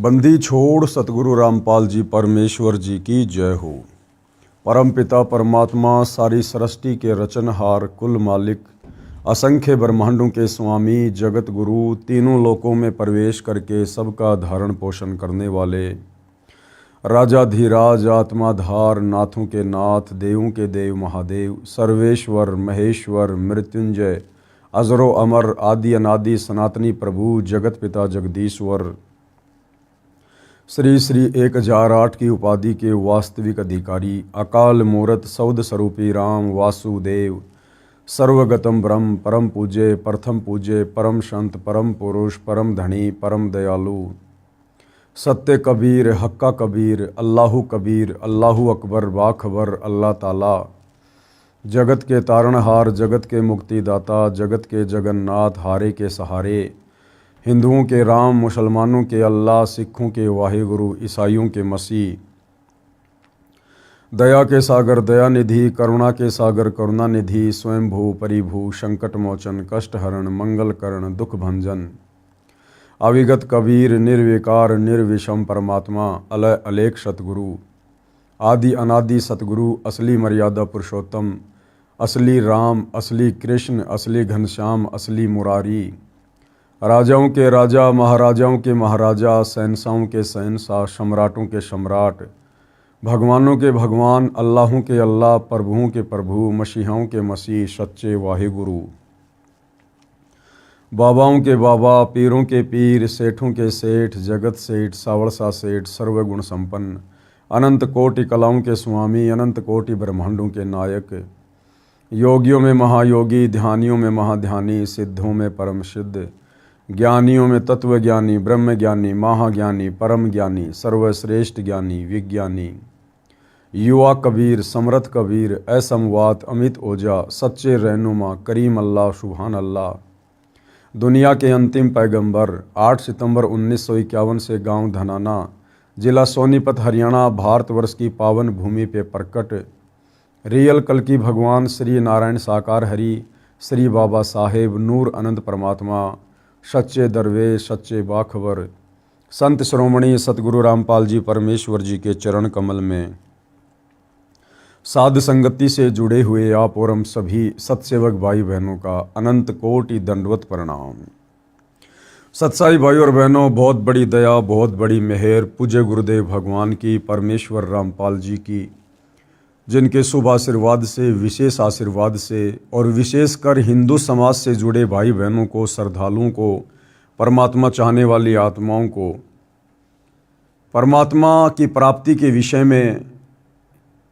बंदी छोड़ सतगुरु रामपाल जी परमेश्वर जी की जय हो। परम पिता परमात्मा सारी सृष्टि के रचनहार कुल मालिक असंख्य ब्रह्मांडों के स्वामी जगत गुरु तीनों लोकों में प्रवेश करके सबका धारण पोषण करने वाले राजाधीराज आत्माधार नाथों के नाथ देवों के देव महादेव सर्वेश्वर महेश्वर मृत्युंजय अजरो अमर आदि अनादि सनातनी प्रभु जगत पिता जगदीश्वर श्री श्री 1008 की उपाधि के वास्तविक अधिकारी अकाल मूरत सौद स्वरूपी राम वासुदेव सर्वगतम ब्रह्म परम पूज्य प्रथम पूज्य परम संत परम पुरुष परम धनी परम दयालु सत्य कबीर हक्का कबीर अल्लाहु अकबर बाखबर अल्लाह ताला जगत के तारणहार जगत के मुक्तिदाता जगत के जगन्नाथ हारे के सहारे हिंदुओं के राम मुसलमानों के अल्लाह सिखों के वाहिगुरु ईसाइयों के मसीह दया के सागर दयानिधि करुणा के सागर करुणानिधि स्वयंभू परिभू संकट मोचन कष्ट हरण मंगल करण दुख भंजन अविगत कबीर निर्विकार निर्विषम परमात्मा अलय अलेख सतगुरु आदि अनादि सतगुरु असली मर्यादा पुरुषोत्तम असली राम असली कृष्ण असली घनश्याम असली मुरारी राजाओं के राजा महाराजाओं के महाराजा शहंशाहों के शहंशाह सम्राटों के सम्राट भगवानों के भगवान अल्लाहों के अल्लाह प्रभुओं के प्रभु मसीहाओं के मसीह सच्चे वाहिगुरु बाबाओं के बाबा पीरों के पीर सेठों के सेठ जगत सेठ सावड़सा सेठ सर्वगुण संपन्न अनंत कोटि कलाओं के स्वामी अनंत कोटि ब्रह्मांडों के नायक योगियों में महायोगी ध्यानियों में महाध्यानी सिद्धों में परम सिद्ध ज्ञानियों में तत्वज्ञानी ब्रह्मज्ञानी महाज्ञानी परम ज्ञानी सर्वश्रेष्ठ ज्ञानी विज्ञानी युवा कबीर समर्थ कबीर असमवात अमित ओझा सच्चे रहनुमा करीम अल्लाह सुभान अल्लाह दुनिया के अंतिम पैगंबर 8 सितंबर 1951 से गांव धनाना जिला सोनीपत हरियाणा भारतवर्ष की पावन भूमि पे प्रकट रियल कल की भगवान श्री नारायण साकार हरि श्री बाबा साहेब नूर अनंत परमात्मा सच्चे दरवेश सच्चे बाखबर संत श्रोमणी सतगुरु रामपाल जी परमेश्वर जी के चरण कमल में साध संगति से जुड़े हुए आप और हम सभी सतसेवक भाई बहनों का अनंत कोटि दंडवत प्रणाम। सत्साई भाई और बहनों, बहुत बड़ी दया बहुत बड़ी मेहर पूज्य गुरुदेव भगवान की परमेश्वर रामपाल जी की जिनके शुभ आशीर्वाद से विशेष आशीर्वाद से और विशेषकर हिंदू समाज से जुड़े भाई बहनों को श्रद्धालुओं को परमात्मा चाहने वाली आत्माओं को परमात्मा की प्राप्ति के विषय में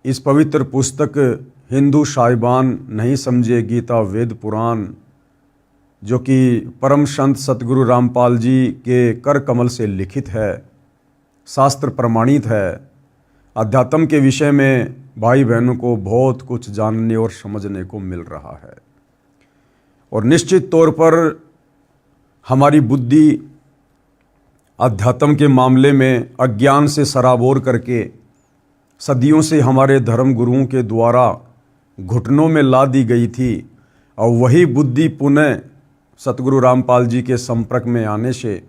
इस पवित्र पुस्तक हिंदू साहिबान नहीं समझे गीता वेद पुराण जो कि परम संत सतगुरु रामपाल जी के कर कमल से लिखित है, शास्त्र प्रमाणित है, अध्यात्म के विषय में भाई बहनों को बहुत कुछ जानने और समझने को मिल रहा है। और निश्चित तौर पर हमारी बुद्धि अध्यात्म के मामले में अज्ञान से सराबोर करके सदियों से हमारे धर्म गुरुओं के द्वारा घुटनों में ला दी गई थी और वही बुद्धि पुनः सतगुरु रामपाल जी के संपर्क में आने से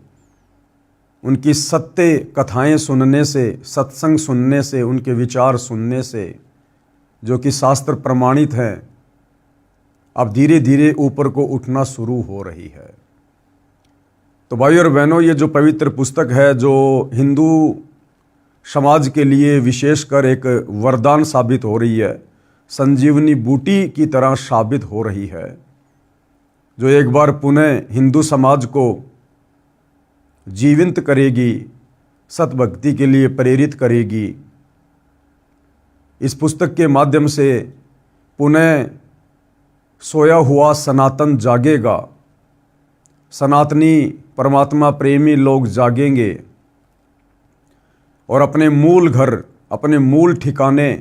उनकी सत्य कथाएं सुनने से सत्संग सुनने से उनके विचार सुनने से जो कि शास्त्र प्रमाणित हैं अब धीरे धीरे ऊपर को उठना शुरू हो रही है। तो भाई और बहनों, ये जो पवित्र पुस्तक है जो हिंदू समाज के लिए विशेषकर एक वरदान साबित हो रही है, संजीवनी बूटी की तरह साबित हो रही है, जो एक बार पुनः हिंदू समाज को जीवित करेगी, सतभक्ति के लिए प्रेरित करेगी। इस पुस्तक के माध्यम से पुनः सोया हुआ सनातन जागेगा, सनातनी परमात्मा प्रेमी लोग जागेंगे और अपने मूल घर अपने मूल ठिकाने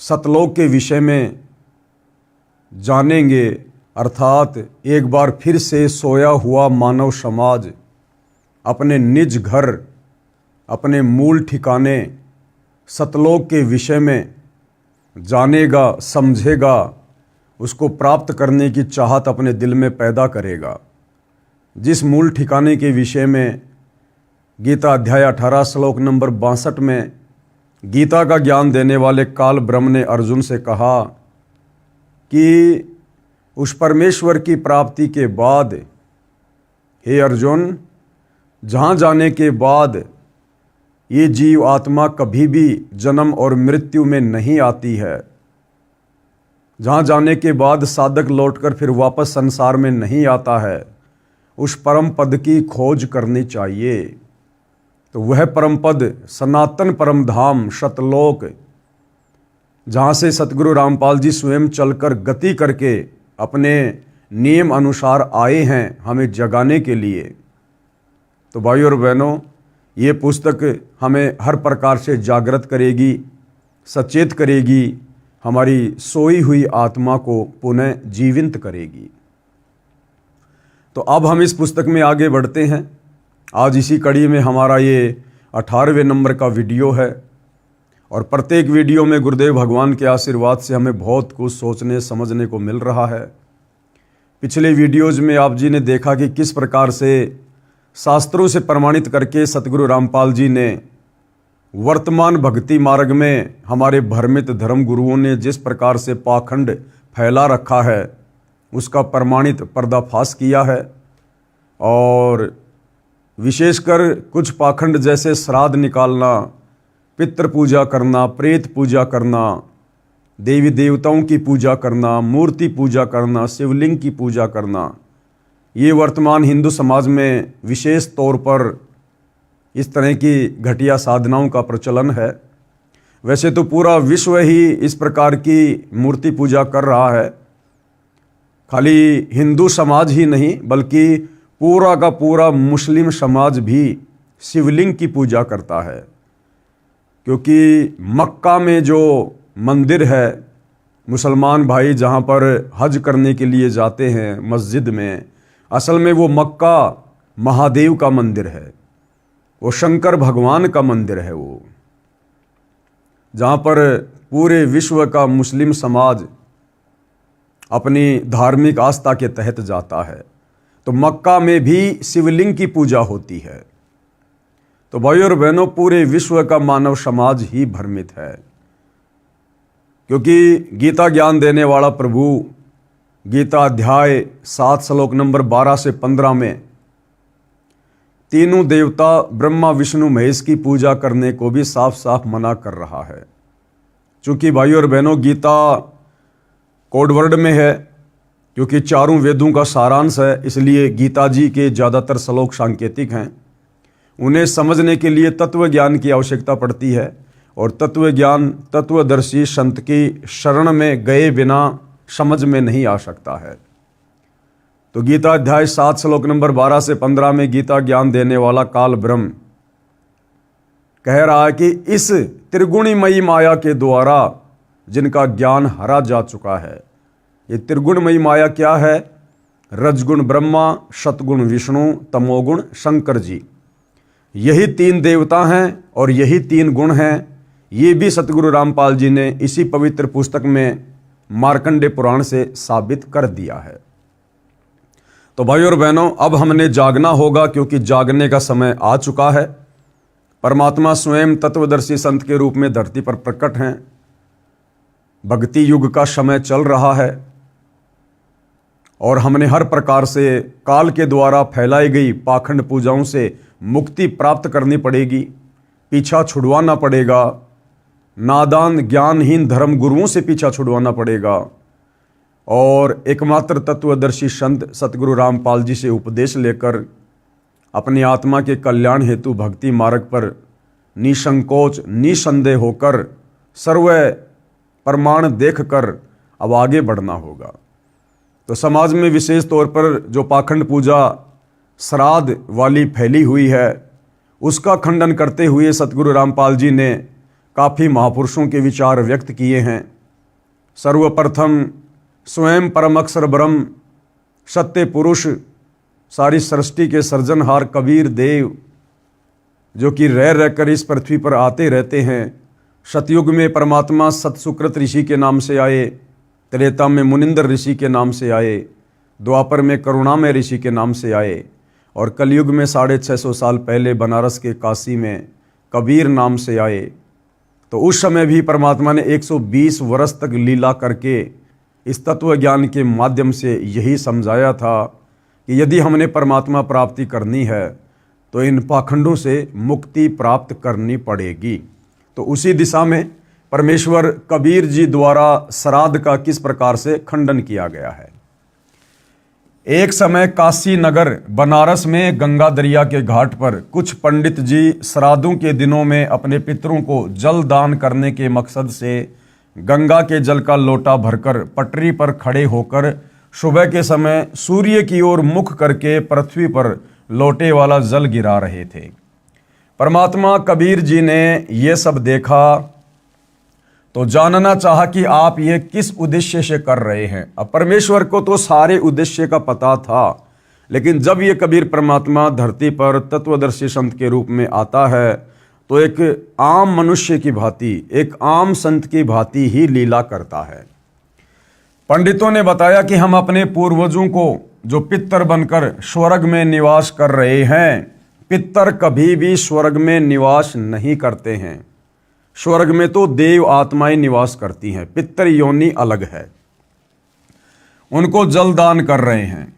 सतलोक के विषय में जानेंगे। अर्थात एक बार फिर से सोया हुआ मानव समाज अपने निज घर अपने मूल ठिकाने सतलोक के विषय में जानेगा, समझेगा, उसको प्राप्त करने की चाहत अपने दिल में पैदा करेगा। जिस मूल ठिकाने के विषय में गीता अध्याय 18 श्लोक नंबर 62 में गीता का ज्ञान देने वाले काल ब्रह्म ने अर्जुन से कहा कि उस परमेश्वर की प्राप्ति के बाद, हे अर्जुन, जहाँ जाने के बाद ये जीव आत्मा कभी भी जन्म और मृत्यु में नहीं आती है, जहाँ जाने के बाद साधक लौटकर फिर वापस संसार में नहीं आता है, उस परम पद की खोज करनी चाहिए। तो वह परम पद सनातन परम धाम सतलोक, जहाँ से सतगुरु रामपाल जी स्वयं चलकर गति करके अपने नियम अनुसार आए हैं हमें जगाने के लिए। तो भाइयों और बहनों, ये पुस्तक हमें हर प्रकार से जागृत करेगी, सचेत करेगी, हमारी सोई हुई आत्मा को पुनः जीवित करेगी। तो अब हम इस पुस्तक में आगे बढ़ते हैं। आज इसी कड़ी में हमारा ये 18वें नंबर का वीडियो है और प्रत्येक वीडियो में गुरुदेव भगवान के आशीर्वाद से हमें बहुत कुछ सोचने समझने को मिल रहा है। पिछले वीडियोज़ में आप जी ने देखा कि किस प्रकार से शास्त्रों से प्रमाणित करके सतगुरु रामपाल जी ने वर्तमान भक्ति मार्ग में हमारे भ्रमित धर्म गुरुओं ने जिस प्रकार से पाखंड फैला रखा है उसका प्रमाणित पर्दाफाश किया है। और विशेषकर कुछ पाखंड जैसे श्राद्ध निकालना, पितृ पूजा करना, प्रेत पूजा करना, देवी देवताओं की पूजा करना, मूर्ति पूजा करना, शिवलिंग की पूजा करना, ये वर्तमान हिंदू समाज में विशेष तौर पर इस तरह की घटिया साधनाओं का प्रचलन है। वैसे तो पूरा विश्व ही इस प्रकार की मूर्ति पूजा कर रहा है, खाली हिंदू समाज ही नहीं बल्कि पूरा का पूरा मुस्लिम समाज भी शिवलिंग की पूजा करता है। क्योंकि मक्का में जो मंदिर है, मुसलमान भाई जहाँ पर हज करने के लिए जाते हैं मस्जिद में, असल में वो मक्का महादेव का मंदिर है, वो शंकर भगवान का मंदिर है, वो जहाँ पर पूरे विश्व का मुस्लिम समाज अपनी धार्मिक आस्था के तहत जाता है। तो मक्का में भी शिवलिंग की पूजा होती है। तो भाइयों और बहनों, पूरे विश्व का मानव समाज ही भ्रमित है, क्योंकि गीता ज्ञान देने वाला प्रभु गीता अध्याय 7 श्लोक नंबर 12 से 15 में तीनों देवता ब्रह्मा विष्णु महेश की पूजा करने को भी साफ साफ मना कर रहा है। चूँकि भाइयों और बहनों, गीता कोड वर्ड में है, क्योंकि चारों वेदों का सारांश है, इसलिए गीता जी के ज़्यादातर श्लोक सांकेतिक हैं। उन्हें समझने के लिए तत्व ज्ञान की आवश्यकता पड़ती है और तत्व ज्ञान तत्वदर्शी संत की शरण में गए बिना समझ में नहीं आ सकता है। तो गीता अध्याय 7 श्लोक नंबर 12 से 15 में गीता ज्ञान देने वाला काल ब्रह्म कह रहा है कि इस त्रिगुणमयी माया के द्वारा जिनका ज्ञान हरा जा चुका है। ये त्रिगुणमयी माया क्या है? रजगुण ब्रह्मा, सतगुण विष्णु, तमोगुण शंकर जी, यही 3 देवता हैं और यही 3 गुण हैं। ये भी सतगुरु रामपाल जी ने इसी पवित्र पुस्तक में मार्कंडे पुराण से साबित कर दिया है। तो भाइयों और बहनों, अब हमने जागना होगा, क्योंकि जागने का समय आ चुका है। परमात्मा स्वयं तत्वदर्शी संत के रूप में धरती पर प्रकट हैं। भक्ति युग का समय चल रहा है और हमने हर प्रकार से काल के द्वारा फैलाई गई पाखंड पूजाओं से मुक्ति प्राप्त करनी पड़ेगी, पीछा छुड़वाना पड़ेगा, नादान ज्ञानहीन धर्म गुरुओं से पीछा छुड़वाना पड़ेगा और एकमात्र तत्वदर्शी संत सतगुरु रामपाल जी से उपदेश लेकर अपनी आत्मा के कल्याण हेतु भक्ति मार्ग पर निसंकोच निसंदेह होकर सर्व प्रमाण देखकर अब आगे बढ़ना होगा। तो समाज में विशेष तौर पर जो पाखंड पूजा श्राद्ध वाली फैली हुई है, उसका खंडन करते हुए सतगुरु रामपाल जी ने काफ़ी महापुरुषों के विचार व्यक्त किए हैं। सर्वप्रथम स्वयं परम अक्षर ब्रह्म सत्य पुरुष, सारी सृष्टि के सृजनहार कबीर देव, जो कि रह रहकर इस पृथ्वी पर आते रहते हैं। सतयुग में परमात्मा सतसुकृत ऋषि के नाम से आए, त्रेता में मुनिंदर ऋषि के नाम से आए, द्वापर में करुणामय ऋषि के नाम से आए और कलयुग में 650 साल पहले बनारस के काशी में कबीर नाम से आए, तो उस समय भी परमात्मा ने 120 वर्ष तक लीला करके इस तत्व ज्ञान के माध्यम से यही समझाया था कि यदि हमने परमात्मा प्राप्ति करनी है तो इन पाखंडों से मुक्ति प्राप्त करनी पड़ेगी। तो उसी दिशा में परमेश्वर कबीर जी द्वारा श्राद्ध का किस प्रकार से खंडन किया गया है। एक समय काशी नगर बनारस में गंगा दरिया के घाट पर कुछ पंडित जी श्राद्धों के दिनों में अपने पितरों को जल दान करने के मकसद से गंगा के जल का लोटा भरकर पटरी पर खड़े होकर सुबह के समय सूर्य की ओर मुख करके पृथ्वी पर लोटे वाला जल गिरा रहे थे। परमात्मा कबीर जी ने यह सब देखा तो जानना चाहा कि आप ये किस उद्देश्य से कर रहे हैं। अब परमेश्वर को तो सारे उद्देश्य का पता था, लेकिन जब ये कबीर परमात्मा धरती पर तत्वदर्शी संत के रूप में आता है तो एक आम मनुष्य की भांति, एक आम संत की भांति ही लीला करता है। पंडितों ने बताया कि हम अपने पूर्वजों को जो पितर बनकर स्वर्ग में निवास कर रहे हैं, पितर कभी भी स्वर्ग में निवास नहीं करते हैं। स्वर्ग में तो देव आत्माएं निवास करती हैं, पितर योनि अलग है। उनको जल दान कर रहे हैं,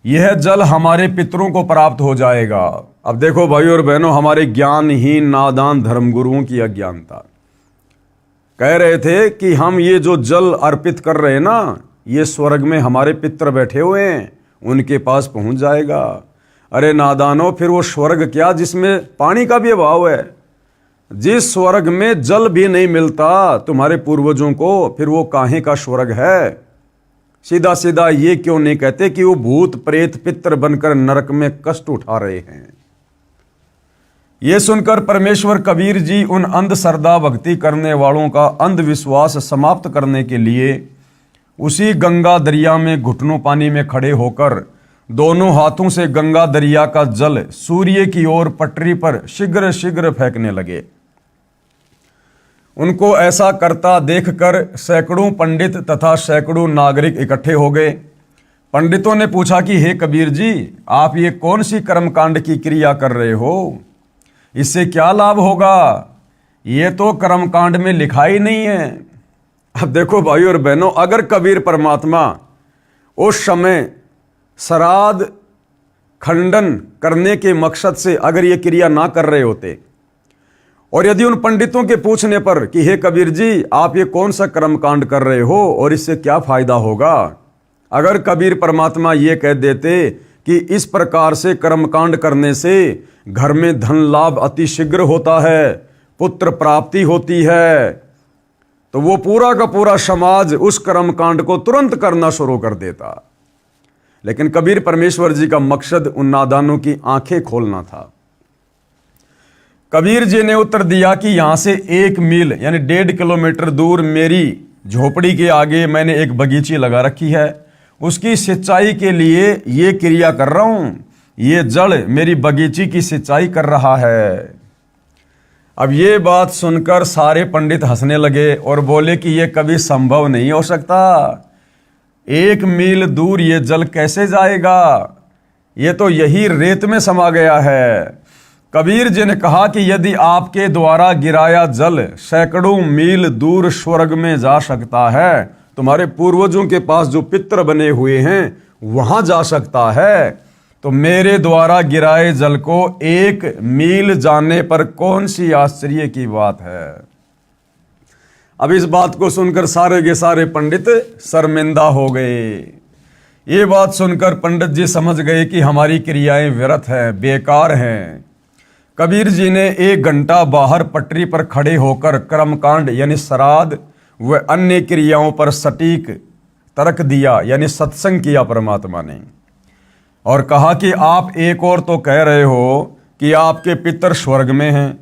यह जल हमारे पितरों को प्राप्त हो जाएगा। अब देखो भाई और बहनों, हमारे ज्ञानहीन नादान धर्मगुरुओं की अज्ञानता। कह रहे थे कि हम ये जो जल अर्पित कर रहे हैं ना, ये स्वर्ग में हमारे पितर बैठे हुए हैं, उनके पास पहुंच जाएगा। अरे नादानो, फिर वो स्वर्ग क्या जिसमें पानी का भी अभाव है, जिस स्वर्ग में जल भी नहीं मिलता तुम्हारे पूर्वजों को, फिर वो काहे का स्वर्ग है। सीधा सीधा ये क्यों नहीं कहते कि वो भूत प्रेत पितर बनकर नरक में कष्ट उठा रहे हैं। ये सुनकर परमेश्वर कबीर जी उन अंधश्रद्धा भक्ति करने वालों का अंधविश्वास समाप्त करने के लिए उसी गंगा दरिया में घुटनों पानी में खड़े होकर दोनों हाथों से गंगा दरिया का जल सूर्य की ओर पटरी पर शीघ्र शीघ्र फेंकने लगे। उनको ऐसा करता देखकर सैकड़ों पंडित तथा सैकड़ों नागरिक इकट्ठे हो गए। पंडितों ने पूछा कि हे कबीर जी, आप ये कौन सी कर्मकांड की क्रिया कर रहे हो, इससे क्या लाभ होगा? ये तो कर्मकांड में लिखा ही नहीं है। अब देखो भाई और बहनों, अगर कबीर परमात्मा उस समय श्राद्ध खंडन करने के मकसद से अगर ये क्रिया ना कर रहे होते, और यदि उन पंडितों के पूछने पर कि हे कबीर जी, आप ये कौन सा कर्मकांड कर रहे हो और इससे क्या फायदा होगा, अगर कबीर परमात्मा ये कह देते कि इस प्रकार से कर्मकांड करने से घर में धन लाभ अति शीघ्र होता है, पुत्र प्राप्ति होती है, तो वो पूरा का पूरा समाज उस कर्मकांड को तुरंत करना शुरू कर देता। लेकिन कबीर परमेश्वर जी का मकसद उन नादानों की आंखें खोलना था। कबीर जी ने उत्तर दिया कि यहां से 1 मील यानी 1.5 किलोमीटर दूर मेरी झोपड़ी के आगे मैंने एक बगीची लगा रखी है, उसकी सिंचाई के लिए ये क्रिया कर रहा हूं। ये जड़ मेरी बगीची की सिंचाई कर रहा है। अब ये बात सुनकर सारे पंडित हंसने लगे और बोले कि ये कभी संभव नहीं हो सकता। 1 मील दूर ये जल कैसे जाएगा, ये तो यही रेत में समा गया है। कबीर जी ने कहा कि यदि आपके द्वारा गिराया जल सैकड़ों मील दूर स्वर्ग में जा सकता है, तुम्हारे पूर्वजों के पास जो पितर बने हुए हैं वहां जा सकता है, तो मेरे द्वारा गिराए जल को 1 मील जाने पर कौन सी आश्चर्य की बात है। अब इस बात को सुनकर सारे के सारे पंडित शर्मिंदा हो गए। ये बात सुनकर पंडित जी समझ गए कि हमारी क्रियाएं व्यर्थ हैं, बेकार हैं। कबीर जी ने 1 घंटा बाहर पटरी पर खड़े होकर कर्मकांड यानी श्राद्ध व अन्य क्रियाओं पर सटीक तर्क दिया, यानी सत्संग किया परमात्मा ने, और कहा कि आप एक और तो कह रहे हो कि आपके पितर स्वर्ग में हैं,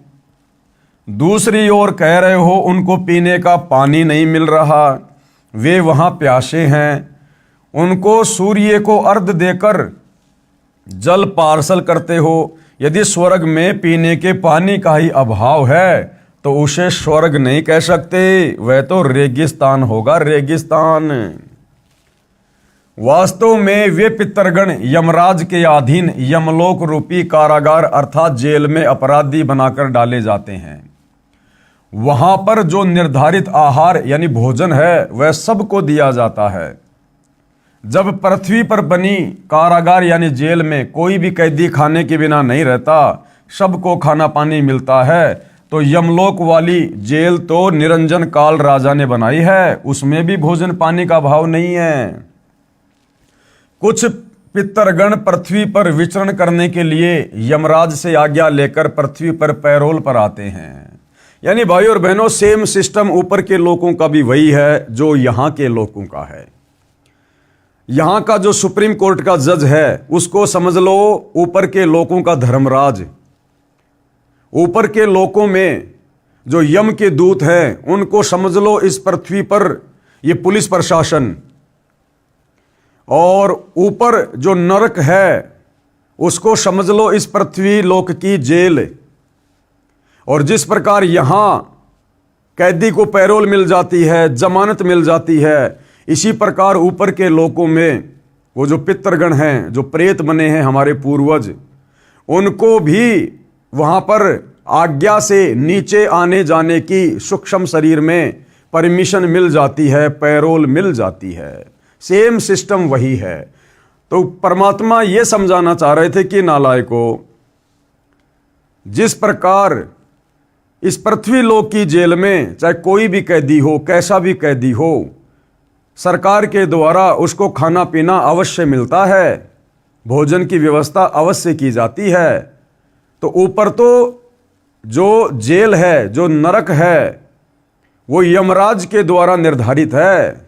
दूसरी ओर कह रहे हो उनको पीने का पानी नहीं मिल रहा, वे वहां प्यासे हैं, उनको सूर्य को अर्घ देकर जल पार्सल करते हो। यदि स्वर्ग में पीने के पानी का ही अभाव है तो उसे स्वर्ग नहीं कह सकते, वह तो रेगिस्तान होगा, रेगिस्तान। वास्तव में वे पितरगण यमराज के अधीन यमलोक रूपी कारागार अर्थात जेल में अपराधी बनाकर डाले जाते हैं। वहां पर जो निर्धारित आहार यानी भोजन है वह सबको दिया जाता है। जब पृथ्वी पर बनी कारागार यानी जेल में कोई भी कैदी खाने के बिना नहीं रहता, सबको खाना पानी मिलता है, तो यमलोक वाली जेल तो निरंजन काल राजा ने बनाई है, उसमें भी भोजन पानी का अभाव नहीं है। कुछ पितरगण पृथ्वी पर विचरण करने के लिए यमराज से आज्ञा लेकर पृथ्वी पर पैरोल पर आते हैं। यानी भाई और बहनों, सेम सिस्टम ऊपर के लोगों का भी वही है जो यहां के लोगों का है। यहां का जो सुप्रीम कोर्ट का जज है उसको समझ लो ऊपर के लोगों का धर्मराज। ऊपर के लोगों में जो यम के दूत हैं उनको समझ लो इस पृथ्वी पर ये पुलिस प्रशासन, और ऊपर जो नरक है उसको समझ लो इस पृथ्वी लोक की जेल। और जिस प्रकार यहां कैदी को पैरोल मिल जाती है, जमानत मिल जाती है, इसी प्रकार ऊपर के लोकों में वो जो पितरगण हैं, जो प्रेत बने हैं हमारे पूर्वज, उनको भी वहां पर आज्ञा से नीचे आने जाने की सूक्ष्म शरीर में परमिशन मिल जाती है, पैरोल मिल जाती है। सेम सिस्टम वही है। तो परमात्मा यह समझाना चाह रहे थे कि नालायकों, जिस प्रकार इस पृथ्वी लोक की जेल में चाहे कोई भी कैदी हो, कैसा भी कैदी हो, सरकार के द्वारा उसको खाना पीना अवश्य मिलता है, भोजन की व्यवस्था अवश्य की जाती है, तो ऊपर तो जो जेल है, जो नरक है, वो यमराज के द्वारा निर्धारित है,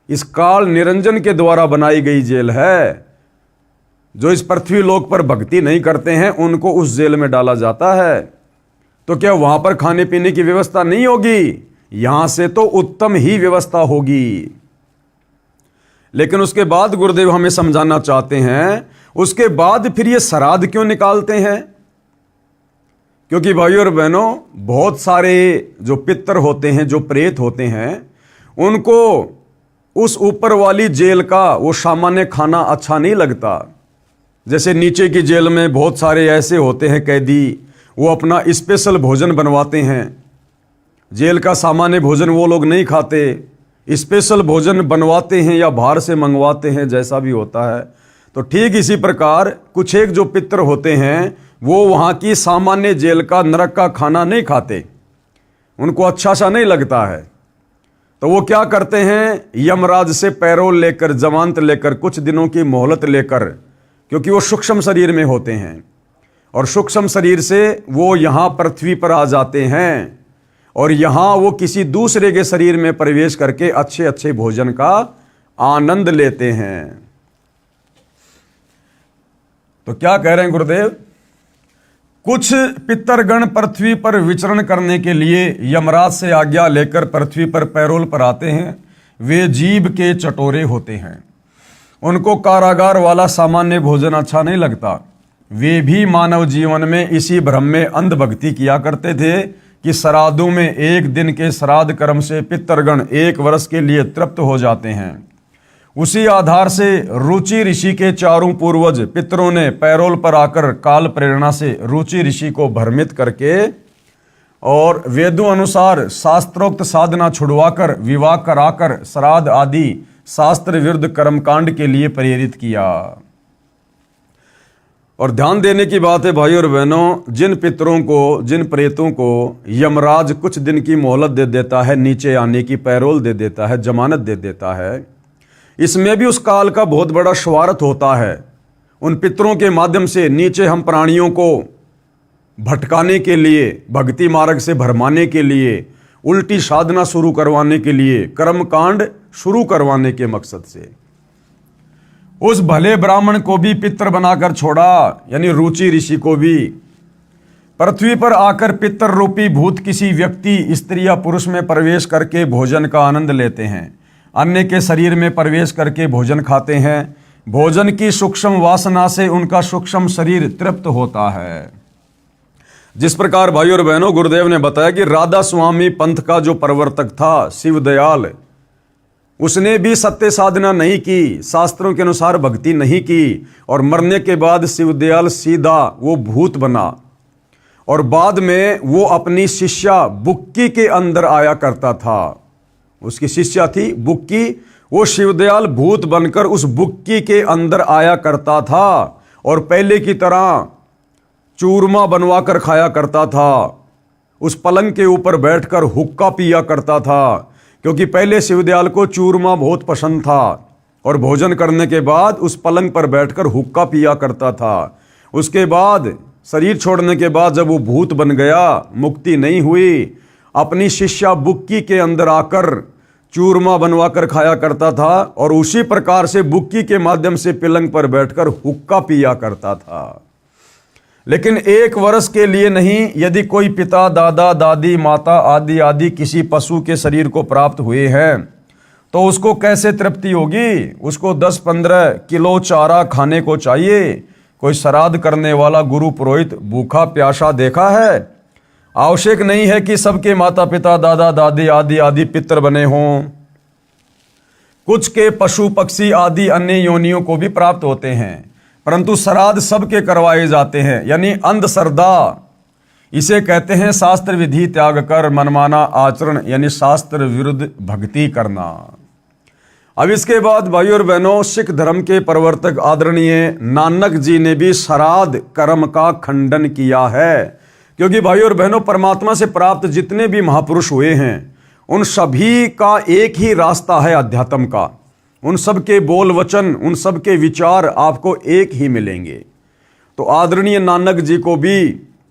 इस काल निरंजन के द्वारा बनाई गई जेल है। जो इस पृथ्वी लोक पर भक्ति नहीं करते हैं उनको उस जेल में डाला जाता है। तो क्या वहां पर खाने पीने की व्यवस्था नहीं होगी? यहां से तो उत्तम ही व्यवस्था होगी। लेकिन उसके बाद गुरुदेव हमें समझाना चाहते हैं, उसके बाद फिर ये श्राद्ध क्यों निकालते हैं? क्योंकि भाइयों और बहनों, बहुत सारे जो पितर होते हैं, जो प्रेत होते हैं, उनको उस ऊपर वाली जेल का वो सामान्य खाना अच्छा नहीं लगता। जैसे नीचे की जेल में बहुत सारे ऐसे होते हैं कैदी, वो अपना स्पेशल भोजन बनवाते हैं। जेल का सामान्य भोजन वो लोग नहीं खाते, स्पेशल भोजन बनवाते हैं या बाहर से मंगवाते हैं, जैसा भी होता है। तो ठीक इसी प्रकार कुछ एक जो पितर होते हैं वो वहाँ की सामान्य जेल का, नरक का खाना नहीं खाते, उनको अच्छा सा नहीं लगता है। तो वो क्या करते हैं, यमराज से पैरोल लेकर, जमानत लेकर, कुछ दिनों की मोहलत लेकर, क्योंकि वो सूक्ष्म शरीर में होते हैं, और सूक्ष्म शरीर से वो यहाँ पृथ्वी पर आ जाते हैं, और यहाँ वो किसी दूसरे के शरीर में प्रवेश करके अच्छे अच्छे भोजन का आनंद लेते हैं। तो क्या कह रहे हैं गुरुदेव? कुछ पितरगण पृथ्वी पर विचरण करने के लिए यमराज से आज्ञा लेकर पृथ्वी पर पैरोल पर आते हैं। वे जीभ के चटोरे होते हैं, उनको कारागार वाला सामान्य भोजन अच्छा नहीं लगता। वे भी मानव जीवन में इसी भ्रम में अंधभक्ति किया करते थे कि श्राद्धों में एक दिन के श्राद्ध कर्म से पितरगण 1 वर्ष के लिए तृप्त हो जाते हैं। उसी आधार से रुचि ऋषि के चारों पूर्वज पितरों ने पैरोल पर आकर काल प्रेरणा से रुचि ऋषि को भ्रमित करके और वेदों अनुसार शास्त्रोक्त साधना छुड़वाकर, विवाह कराकर श्राद्ध आदि शास्त्र विरुद्ध कर्मकांड के लिए प्रेरित किया। और ध्यान देने की बात है भाइयों और बहनों, जिन पितरों को, जिन प्रेतों को यमराज कुछ दिन की मोहलत दे देता है, नीचे आने की पैरोल दे देता है, जमानत दे देता है, इसमें भी उस काल का बहुत बड़ा स्वार्थ होता है। उन पितरों के माध्यम से नीचे हम प्राणियों को भटकाने के लिए, भक्ति मार्ग से भरमाने के लिए, उल्टी साधना शुरू करवाने के लिए, कर्मकांड शुरू करवाने के मकसद से उस भले ब्राह्मण को भी पितर बनाकर छोड़ा, यानी रुचि ऋषि को भी। पृथ्वी पर आकर पितर रूपी भूत किसी व्यक्ति, स्त्री या पुरुष में प्रवेश करके भोजन का आनंद लेते हैं, अन्य के शरीर में प्रवेश करके भोजन खाते हैं। भोजन की सूक्ष्म वासना से उनका सूक्ष्म शरीर तृप्त होता है। जिस प्रकार भाइयों और बहनों, गुरुदेव ने बताया कि राधा स्वामी पंथ का जो प्रवर्तक था शिवदयाल, उसने भी सत्य साधना नहीं की, शास्त्रों के अनुसार भक्ति नहीं की, और मरने के बाद शिवदयाल सीधा वो भूत बना। और बाद में वो अपनी शिष्या बुक्की के अंदर आया करता था। उसकी शिष्या थी बुक्की, वो शिवदयाल भूत बनकर उस बुक्की के अंदर आया करता था और पहले की तरह चूरमा बनवा कर खाया करता था। उस पलंग के ऊपर बैठकर हुक्का पिया करता था, क्योंकि पहले शिवदयाल को चूरमा बहुत पसंद था और भोजन करने के बाद उस पलंग पर बैठकर हुक्का पिया करता था। उसके बाद शरीर छोड़ने के बाद जब वो भूत बन गया, मुक्ति नहीं हुई, अपनी शिष्या बुक्की के अंदर आकर चूरमा बनवा कर खाया करता था और उसी प्रकार से बुक्की के माध्यम से पलंग पर बैठकर हुक्का पिया करता था। लेकिन 1 वर्ष के लिए नहीं, यदि कोई पिता, दादा, दादी, माता आदि आदि किसी पशु के शरीर को प्राप्त हुए हैं तो उसको कैसे तृप्ति होगी? उसको 10-15 किलो चारा खाने को चाहिए। कोई श्राद्ध करने वाला गुरु पुरोहित भूखा प्यासा देखा है? आवश्यक नहीं है कि सबके माता पिता, दादा दादी आदि आदि पितर बने हों। कुछ के पशु पक्षी आदि अन्य योनियों को भी प्राप्त होते हैं, परंतु श्राद्ध सबके करवाए जाते हैं, यानी अंधश्रद्धा। इसे कहते हैं शास्त्र विधि त्याग कर मनमाना आचरण, यानी शास्त्र विरुद्ध भक्ति करना। अब इसके बाद भाइयों और बहनों, सिख धर्म के प्रवर्तक आदरणीय नानक जी ने भी श्राद्ध कर्म का खंडन किया है। क्योंकि भाइयों और बहनों, परमात्मा से प्राप्त जितने भी महापुरुष हुए हैं उन सभी का एक ही रास्ता है अध्यात्म का। उन सब के बोल वचन, उन सब के विचार आपको एक ही मिलेंगे। तो आदरणीय नानक जी को भी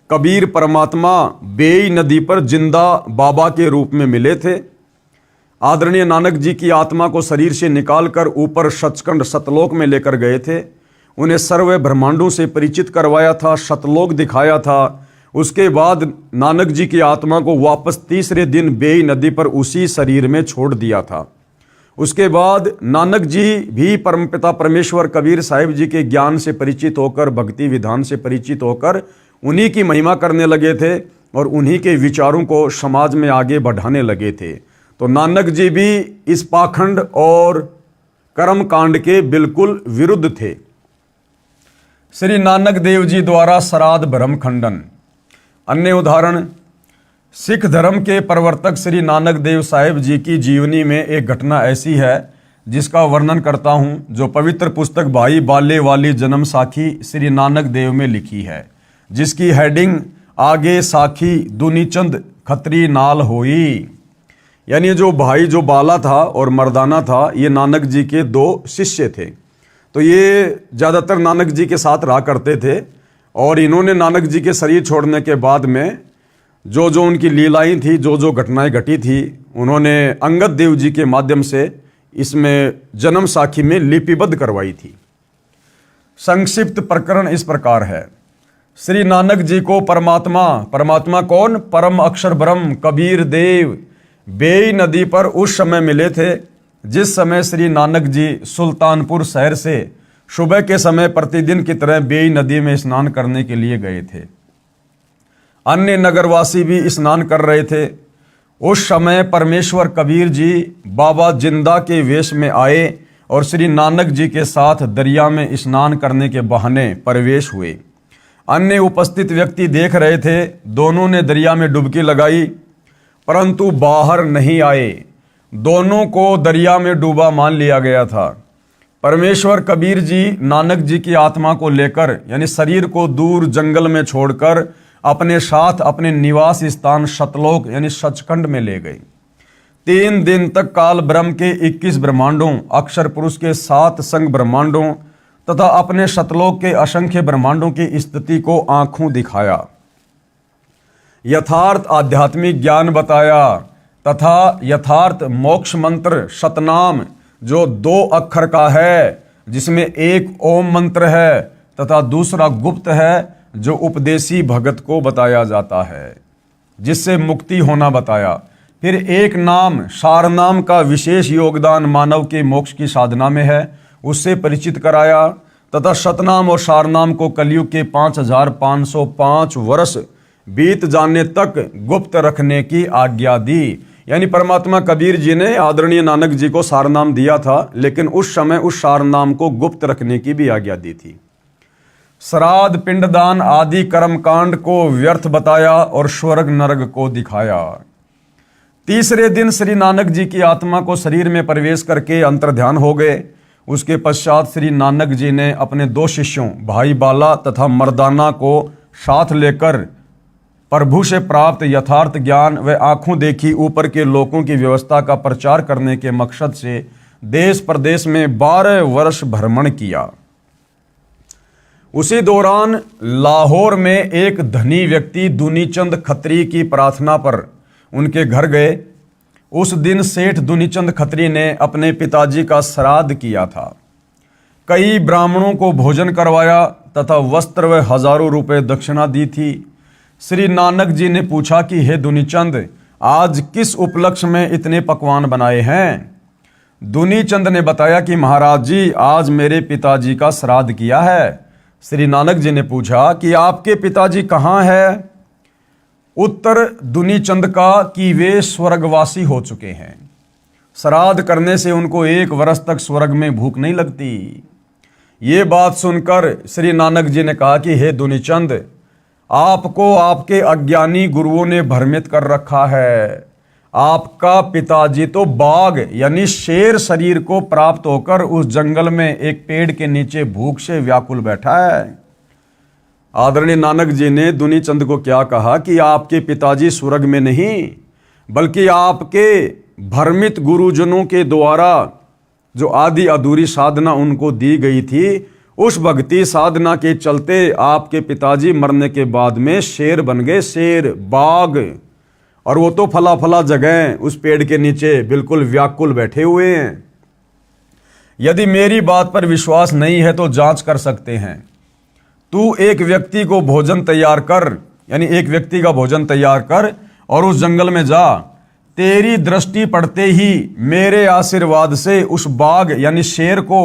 कबीर परमात्मा बेई नदी पर जिंदा बाबा के रूप में मिले थे। आदरणीय नानक जी की आत्मा को शरीर से निकालकर ऊपर सचखंड सतलोक में लेकर गए थे। उन्हें सर्व ब्रह्मांडों से परिचित करवाया था, सतलोक दिखाया था। उसके बाद नानक जी की आत्मा को वापस तीसरे दिन बेई नदी पर उसी शरीर में छोड़ दिया था। उसके बाद नानक जी भी परमपिता परमेश्वर कबीर साहिब जी के ज्ञान से परिचित होकर, भक्ति विधान से परिचित होकर उन्हीं की महिमा करने लगे थे और उन्हीं के विचारों को समाज में आगे बढ़ाने लगे थे। तो नानक जी भी इस पाखंड और कर्म कांड के बिल्कुल विरुद्ध थे। श्री नानक देव जी द्वारा श्राद्ध भ्रम खंडन। अन्य उदाहरण, सिख धर्म के प्रवर्तक श्री नानक देव साहिब जी की जीवनी में एक घटना ऐसी है जिसका वर्णन करता हूं, जो पवित्र पुस्तक भाई बाले वाली जन्म साखी श्री नानक देव में लिखी है, जिसकी हेडिंग आगे साखी दुनीचंद खत्री नाल होई। यानी जो भाई जो बाला था और मर्दाना था, ये नानक जी के 2 शिष्य थे। तो ये ज़्यादातर नानक जी के साथ रहा करते थे और इन्होंने नानक जी के शरीर छोड़ने के बाद में जो जो उनकी लीलाएं थी, जो जो घटनाएं घटी थी, उन्होंने अंगद देव जी के माध्यम से इसमें जन्म साखी में लिपिबद्ध करवाई थी। संक्षिप्त प्रकरण इस प्रकार है। श्री नानक जी को परमात्मा कौन? परम अक्षर ब्रह्म कबीर देव बेई नदी पर उस समय मिले थे जिस समय श्री नानक जी सुल्तानपुर शहर से सुबह के समय प्रतिदिन की तरह बेई नदी में स्नान करने के लिए गए थे। अन्य नगरवासी भी स्नान कर रहे थे। उस समय परमेश्वर कबीर जी बाबा जिंदा के वेश में आए और श्री नानक जी के साथ दरिया में स्नान करने के बहाने प्रवेश हुए। अन्य उपस्थित व्यक्ति देख रहे थे। दोनों ने दरिया में डुबकी लगाई परंतु बाहर नहीं आए। दोनों को दरिया में डूबा मान लिया गया था। परमेश्वर कबीर जी नानक जी की आत्मा को लेकर, यानी शरीर को दूर जंगल में छोड़कर अपने साथ अपने निवास स्थान सतलोक यानी सचखंड में ले गए। 3 दिन तक काल ब्रह्म के 21 ब्रह्मांडों, अक्षर पुरुष के 7 संग ब्रह्मांडों तथा अपने सतलोक के असंख्य ब्रह्मांडों की स्थिति को आंखों दिखाया, यथार्थ आध्यात्मिक ज्ञान बताया तथा यथार्थ मोक्ष मंत्र सतनाम जो 2 अक्षर का है, जिसमें एक ओम मंत्र है तथा दूसरा गुप्त है जो उपदेशी भगत को बताया जाता है, जिससे मुक्ति होना बताया। फिर एक नाम सार नाम का विशेष योगदान मानव के मोक्ष की साधना में है, उससे परिचित कराया तथा सतनाम और सारनाम को कलयुग के 5505 वर्ष बीत जाने तक गुप्त रखने की आज्ञा दी। यानी परमात्मा कबीर जी ने आदरणीय नानक जी को सारनाम दिया था, लेकिन उस समय उस सारनाम को गुप्त रखने की भी आज्ञा दी थी। श्राद्ध, पिंडदान आदि कर्मकांड को व्यर्थ बताया और स्वर्ग नरक को दिखाया। तीसरे दिन श्री नानक जी की आत्मा को शरीर में प्रवेश करके अंतर्ध्यान हो गए। उसके पश्चात श्री नानक जी ने अपने 2 शिष्यों भाई बाला तथा मर्दाना को साथ लेकर प्रभु से प्राप्त यथार्थ ज्ञान व आंखों देखी ऊपर के लोकों की व्यवस्था का प्रचार करने के मकसद से देश प्रदेश में 12 वर्ष भ्रमण किया। उसी दौरान लाहौर में एक धनी व्यक्ति दुनीचंद खत्री की प्रार्थना पर उनके घर गए। उस दिन सेठ दुनीचंद खत्री ने अपने पिताजी का श्राद्ध किया था। कई ब्राह्मणों को भोजन करवाया तथा वस्त्र व हजारों रुपए दक्षिणा दी थी। श्री नानक जी ने पूछा कि हे दुनीचंद, आज किस उपलक्ष्य में इतने पकवान बनाए हैं? दुनीचंद ने बताया कि महाराज जी, आज मेरे पिताजी का श्राद्ध किया है। श्री नानक जी ने पूछा कि आपके पिताजी कहाँ है? उत्तर दुनीचंद का कि वे स्वर्गवासी हो चुके हैं। श्राद्ध करने से उनको 1 वर्ष तक स्वर्ग में भूख नहीं लगती। ये बात सुनकर श्री नानक जी ने कहा कि हे दुनीचंद, आपको आपके अज्ञानी गुरुओं ने भ्रमित कर रखा है। आपका पिताजी तो बाघ यानी शेर शरीर को प्राप्त होकर उस जंगल में एक पेड़ के नीचे भूख से व्याकुल बैठा है। आदरणीय नानक जी ने दुनीचंद को क्या कहा कि आपके पिताजी स्वर्ग में नहीं, बल्कि आपके भ्रमित गुरुजनों के द्वारा जो आदि अधूरी साधना उनको दी गई थी, उस भक्ति साधना के चलते आपके पिताजी मरने के बाद में शेर बन गए, शेर, बाघ। और वो तो फला फला जगह उस पेड़ के नीचे बिल्कुल व्याकुल बैठे हुए हैं। यदि मेरी बात पर विश्वास नहीं है तो जांच कर सकते हैं। तू एक व्यक्ति को भोजन तैयार कर, यानी एक व्यक्ति का भोजन तैयार कर और उस जंगल में जा। तेरी दृष्टि पड़ते ही मेरे आशीर्वाद से उस बाघ यानी शेर को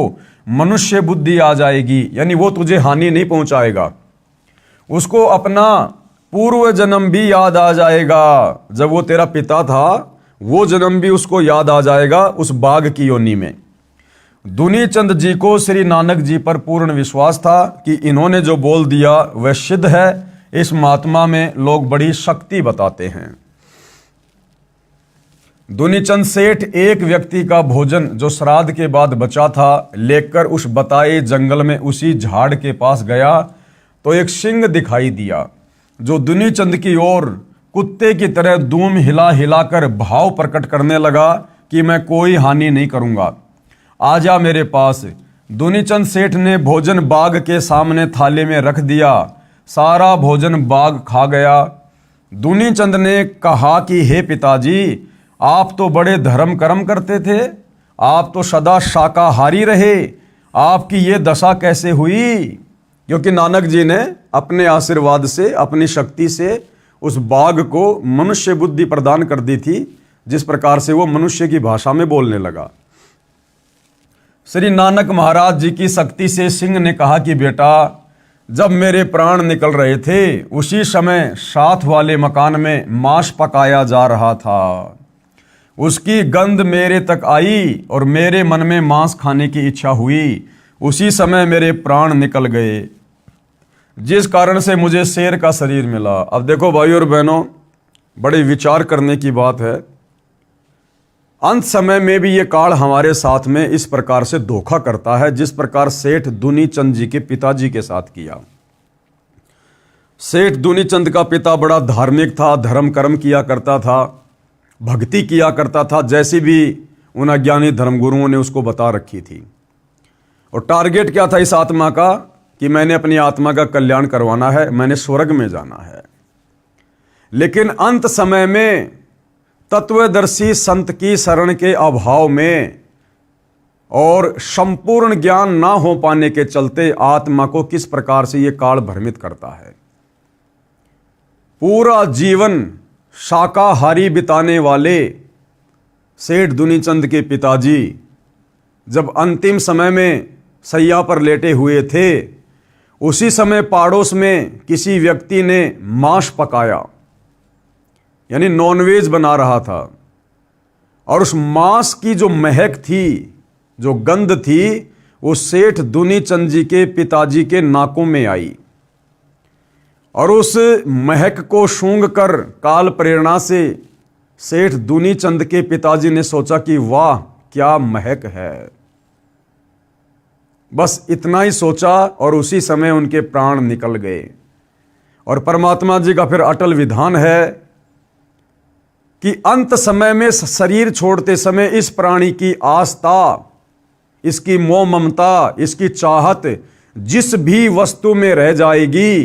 मनुष्य बुद्धि आ जाएगी, यानी वो तुझे हानि नहीं पहुंचाएगा। उसको अपना पूर्व जन्म भी याद आ जाएगा। जब वो तेरा पिता था, वो जन्म भी उसको याद आ जाएगा उस बाघ की योनि में। दुनीचंद जी को श्री नानक जी पर पूर्ण विश्वास था कि इन्होंने जो बोल दिया वह सिद्ध है। इस महात्मा में लोग बड़ी शक्ति बताते हैं। दुनीचंद सेठ एक व्यक्ति का भोजन जो श्राद्ध के बाद बचा था लेकर उस बताए जंगल में उसी झाड़ के पास गया तो एक सिंह दिखाई दिया जो दुनीचंद की ओर कुत्ते की तरह दूम हिला हिलाकर भाव प्रकट करने लगा कि मैं कोई हानि नहीं करूंगा, आजा मेरे पास। दुनीचंद सेठ ने भोजन बाघ के सामने थाले में रख दिया। सारा भोजन बाघ खा गया। दुनीचंद ने कहा कि हे पिताजी, आप तो बड़े धर्म कर्म करते थे, आप तो सदा शाकाहारी रहे, आपकी ये दशा कैसे हुई? क्योंकि नानक जी ने अपने आशीर्वाद से, अपनी शक्ति से उस बाघ को मनुष्य बुद्धि प्रदान कर दी थी, जिस प्रकार से वो मनुष्य की भाषा में बोलने लगा। श्री नानक महाराज जी की शक्ति से सिंह ने कहा कि बेटा, जब मेरे प्राण निकल रहे थे उसी समय साथ वाले मकान में मांस पकाया जा रहा था। उसकी गंध मेरे तक आई और मेरे मन में मांस खाने की इच्छा हुई। उसी समय मेरे प्राण निकल गए, जिस कारण से मुझे शेर का शरीर मिला। अब देखो भाई और बहनों, बड़े विचार करने की बात है। अंत समय में भी ये काल हमारे साथ में इस प्रकार से धोखा करता है, जिस प्रकार सेठ दुनीचंद जी के पिताजी के साथ किया। सेठ दुनीचंद का पिता बड़ा धार्मिक था, धर्म कर्म किया करता था, भक्ति किया करता था, जैसी भी उन अज्ञानी धर्मगुरुओं ने उसको बता रखी थी। और टारगेट क्या था इस आत्मा का कि मैंने अपनी आत्मा का कल्याण करवाना है, मैंने स्वर्ग में जाना है। लेकिन अंत समय में तत्वदर्शी संत की शरण के अभाव में और संपूर्ण ज्ञान ना हो पाने के चलते आत्मा को किस प्रकार से यह काल भ्रमित करता है। पूरा जीवन शाकाहारी बिताने वाले सेठ दुनीचंद के पिताजी जब अंतिम समय में सैया पर लेटे हुए थे, उसी समय पड़ोस में किसी व्यक्ति ने मांस पकाया, यानी नॉनवेज बना रहा था। और उस मांस की जो महक थी, जो गंध थी, वो सेठ दुनीचंद जी के पिताजी के नाकों में आई और उस महक को सूंघ कर काल प्रेरणा से सेठ दुनीचंद के पिताजी ने सोचा कि वाह क्या महक है। बस इतना ही सोचा और उसी समय उनके प्राण निकल गए। और परमात्मा जी का फिर अटल विधान है कि अंत समय में शरीर छोड़ते समय इस प्राणी की आस्था, इसकी मोह ममता, इसकी चाहत जिस भी वस्तु में रह जाएगी,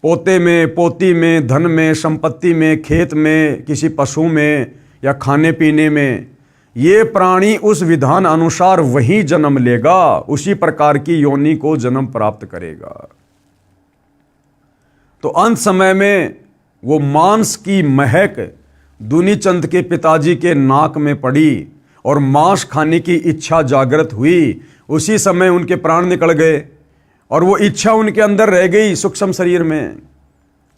पोते में, पोती में, धन में, संपत्ति में, खेत में, किसी पशु में या खाने पीने में, ये प्राणी उस विधान अनुसार वही जन्म लेगा, उसी प्रकार की योनि को जन्म प्राप्त करेगा। तो अंत समय में वो मांस की महक दुनीचंद के पिताजी के नाक में पड़ी और मांस खाने की इच्छा जागृत हुई। उसी समय उनके प्राण निकल गए और वो इच्छा उनके अंदर रह गई सूक्ष्म शरीर में।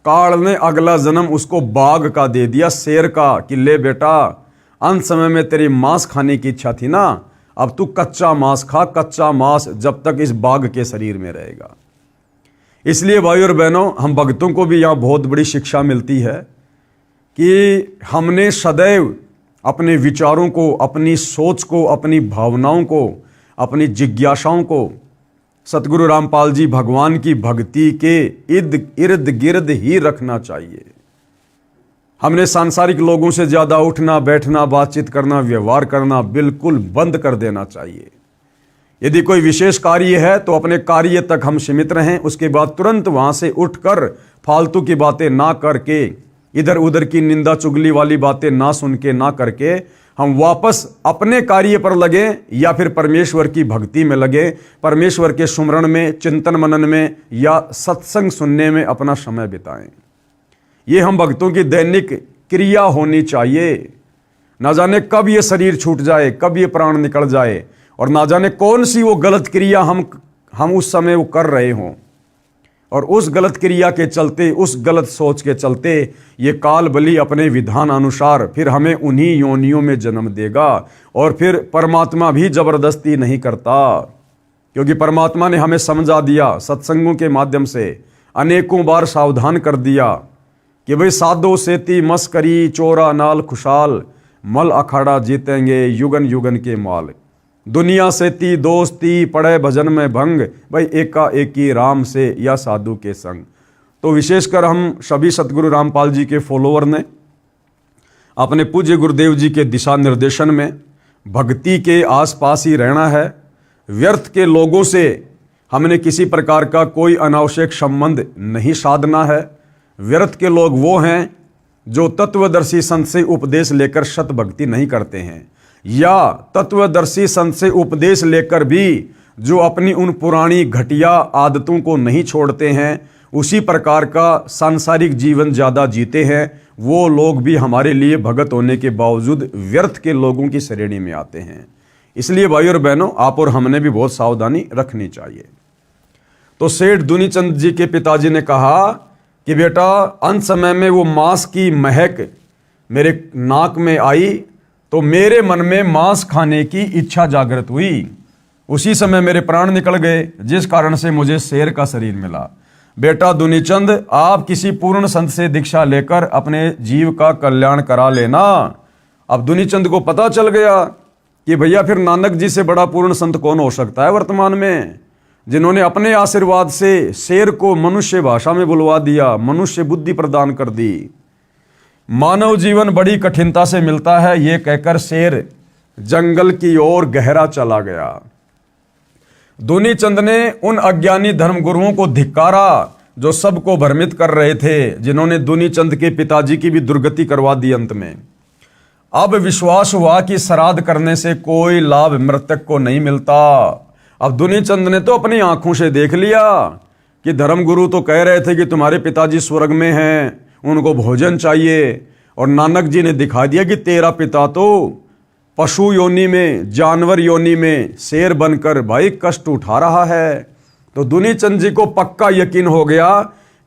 काल ने अगला जन्म उसको बाघ का दे दिया, शेर का, कि ले बेटा, अंत समय में तेरी मांस खाने की इच्छा थी ना, अब तू कच्चा मांस खा, कच्चा मांस जब तक इस बाघ के शरीर में रहेगा। इसलिए भाई और बहनों, हम भक्तों को भी यहाँ बहुत बड़ी शिक्षा मिलती है कि हमने सदैव अपने विचारों को, अपनी सोच को, अपनी भावनाओं को, अपनी जिज्ञासाओं को सतगुरु रामपाल जी भगवान की भक्ति के इर्द गिर्द ही रखना चाहिए। हमने सांसारिक लोगों से ज़्यादा उठना बैठना, बातचीत करना, व्यवहार करना बिल्कुल बंद कर देना चाहिए। यदि कोई विशेष कार्य है तो अपने कार्य तक हम सीमित रहें, उसके बाद तुरंत वहाँ से उठकर फालतू की बातें ना करके, इधर उधर की निंदा चुगली वाली बातें ना सुन के, ना करके हम वापस अपने कार्य पर लगे या फिर परमेश्वर की भक्ति में लगे, परमेश्वर के सुमरण में, चिंतन मनन में या सत्संग सुनने में अपना समय बिताएं। ये हम भक्तों की दैनिक क्रिया होनी चाहिए। ना जाने कब ये शरीर छूट जाए, कब ये प्राण निकल जाए और ना जाने कौन सी वो गलत क्रिया हम उस समय वो कर रहे हों, और उस गलत क्रिया के चलते, उस गलत सोच के चलते ये काल बलि अपने विधान अनुसार फिर हमें उन्हीं योनियों में जन्म देगा। और फिर परमात्मा भी जबरदस्ती नहीं करता, क्योंकि परमात्मा ने हमें समझा दिया, सत्संगों के माध्यम से अनेकों बार सावधान कर दिया कि भाई साधो सेती मस्करी चोरा नाल खुशाल, मल अखाड़ा जीतेंगे युगन युगन के माल। दुनिया से ती दोस्ती पड़े भजन में भंग, भाई एका एकी राम से या साधु के संग। तो विशेषकर हम सभी सतगुरु रामपाल जी के फॉलोअर ने अपने पूज्य गुरुदेव जी के दिशा निर्देशन में भक्ति के आसपास ही रहना है। व्यर्थ के लोगों से हमने किसी प्रकार का कोई अनावश्यक संबंध नहीं साधना है। व्यर्थ के लोग वो हैं जो तत्वदर्शी संत से उपदेश लेकर सत भक्ति नहीं करते हैं, या तत्वदर्शी संत से उपदेश लेकर भी जो अपनी उन पुरानी घटिया आदतों को नहीं छोड़ते हैं, उसी प्रकार का सांसारिक जीवन ज़्यादा जीते हैं, वो लोग भी हमारे लिए भगत होने के बावजूद व्यर्थ के लोगों की श्रेणी में आते हैं। इसलिए भाई और बहनों, आप और हमने भी बहुत सावधानी रखनी चाहिए। तो सेठ दुनीचंद जी के पिताजी ने कहा कि बेटा, अंत समय में वो मांस की महक मेरे नाक में आई तो मेरे मन में मांस खाने की इच्छा जागृत हुई। उसी समय मेरे प्राण निकल गए, जिस कारण से मुझे शेर का शरीर मिला। बेटा दुनीचंद, आप किसी पूर्ण संत से दीक्षा लेकर अपने जीव का कल्याण करा लेना। अब दुनीचंद को पता चल गया कि भैया फिर नानक जी से बड़ा पूर्ण संत कौन हो सकता है वर्तमान में, जिन्होंने अपने आशीर्वाद से शेर को मनुष्य भाषा में बुलवा दिया, मनुष्य बुद्धि प्रदान कर दी। मानव जीवन बड़ी कठिनता से मिलता है, ये कहकर शेर जंगल की ओर गहरा चला गया। दुनीचंद ने उन अज्ञानी धर्मगुरुओं को धिक्कारा जो सबको भ्रमित कर रहे थे, जिन्होंने दुनीचंद के पिताजी की भी दुर्गति करवा दी। अंत में अब विश्वास हुआ कि श्राद्ध करने से कोई लाभ मृतक को नहीं मिलता। अब दुनीचंद ने तो अपनी आंखों से देख लिया कि धर्मगुरु तो कह रहे थे कि तुम्हारे पिताजी स्वर्ग में हैं, उनको भोजन चाहिए, और नानक जी ने दिखा दिया कि तेरा पिता तो पशु योनि में, जानवर योनि में शेर बनकर भाई कष्ट उठा रहा है। तो दुनीचंद जी को पक्का यकीन हो गया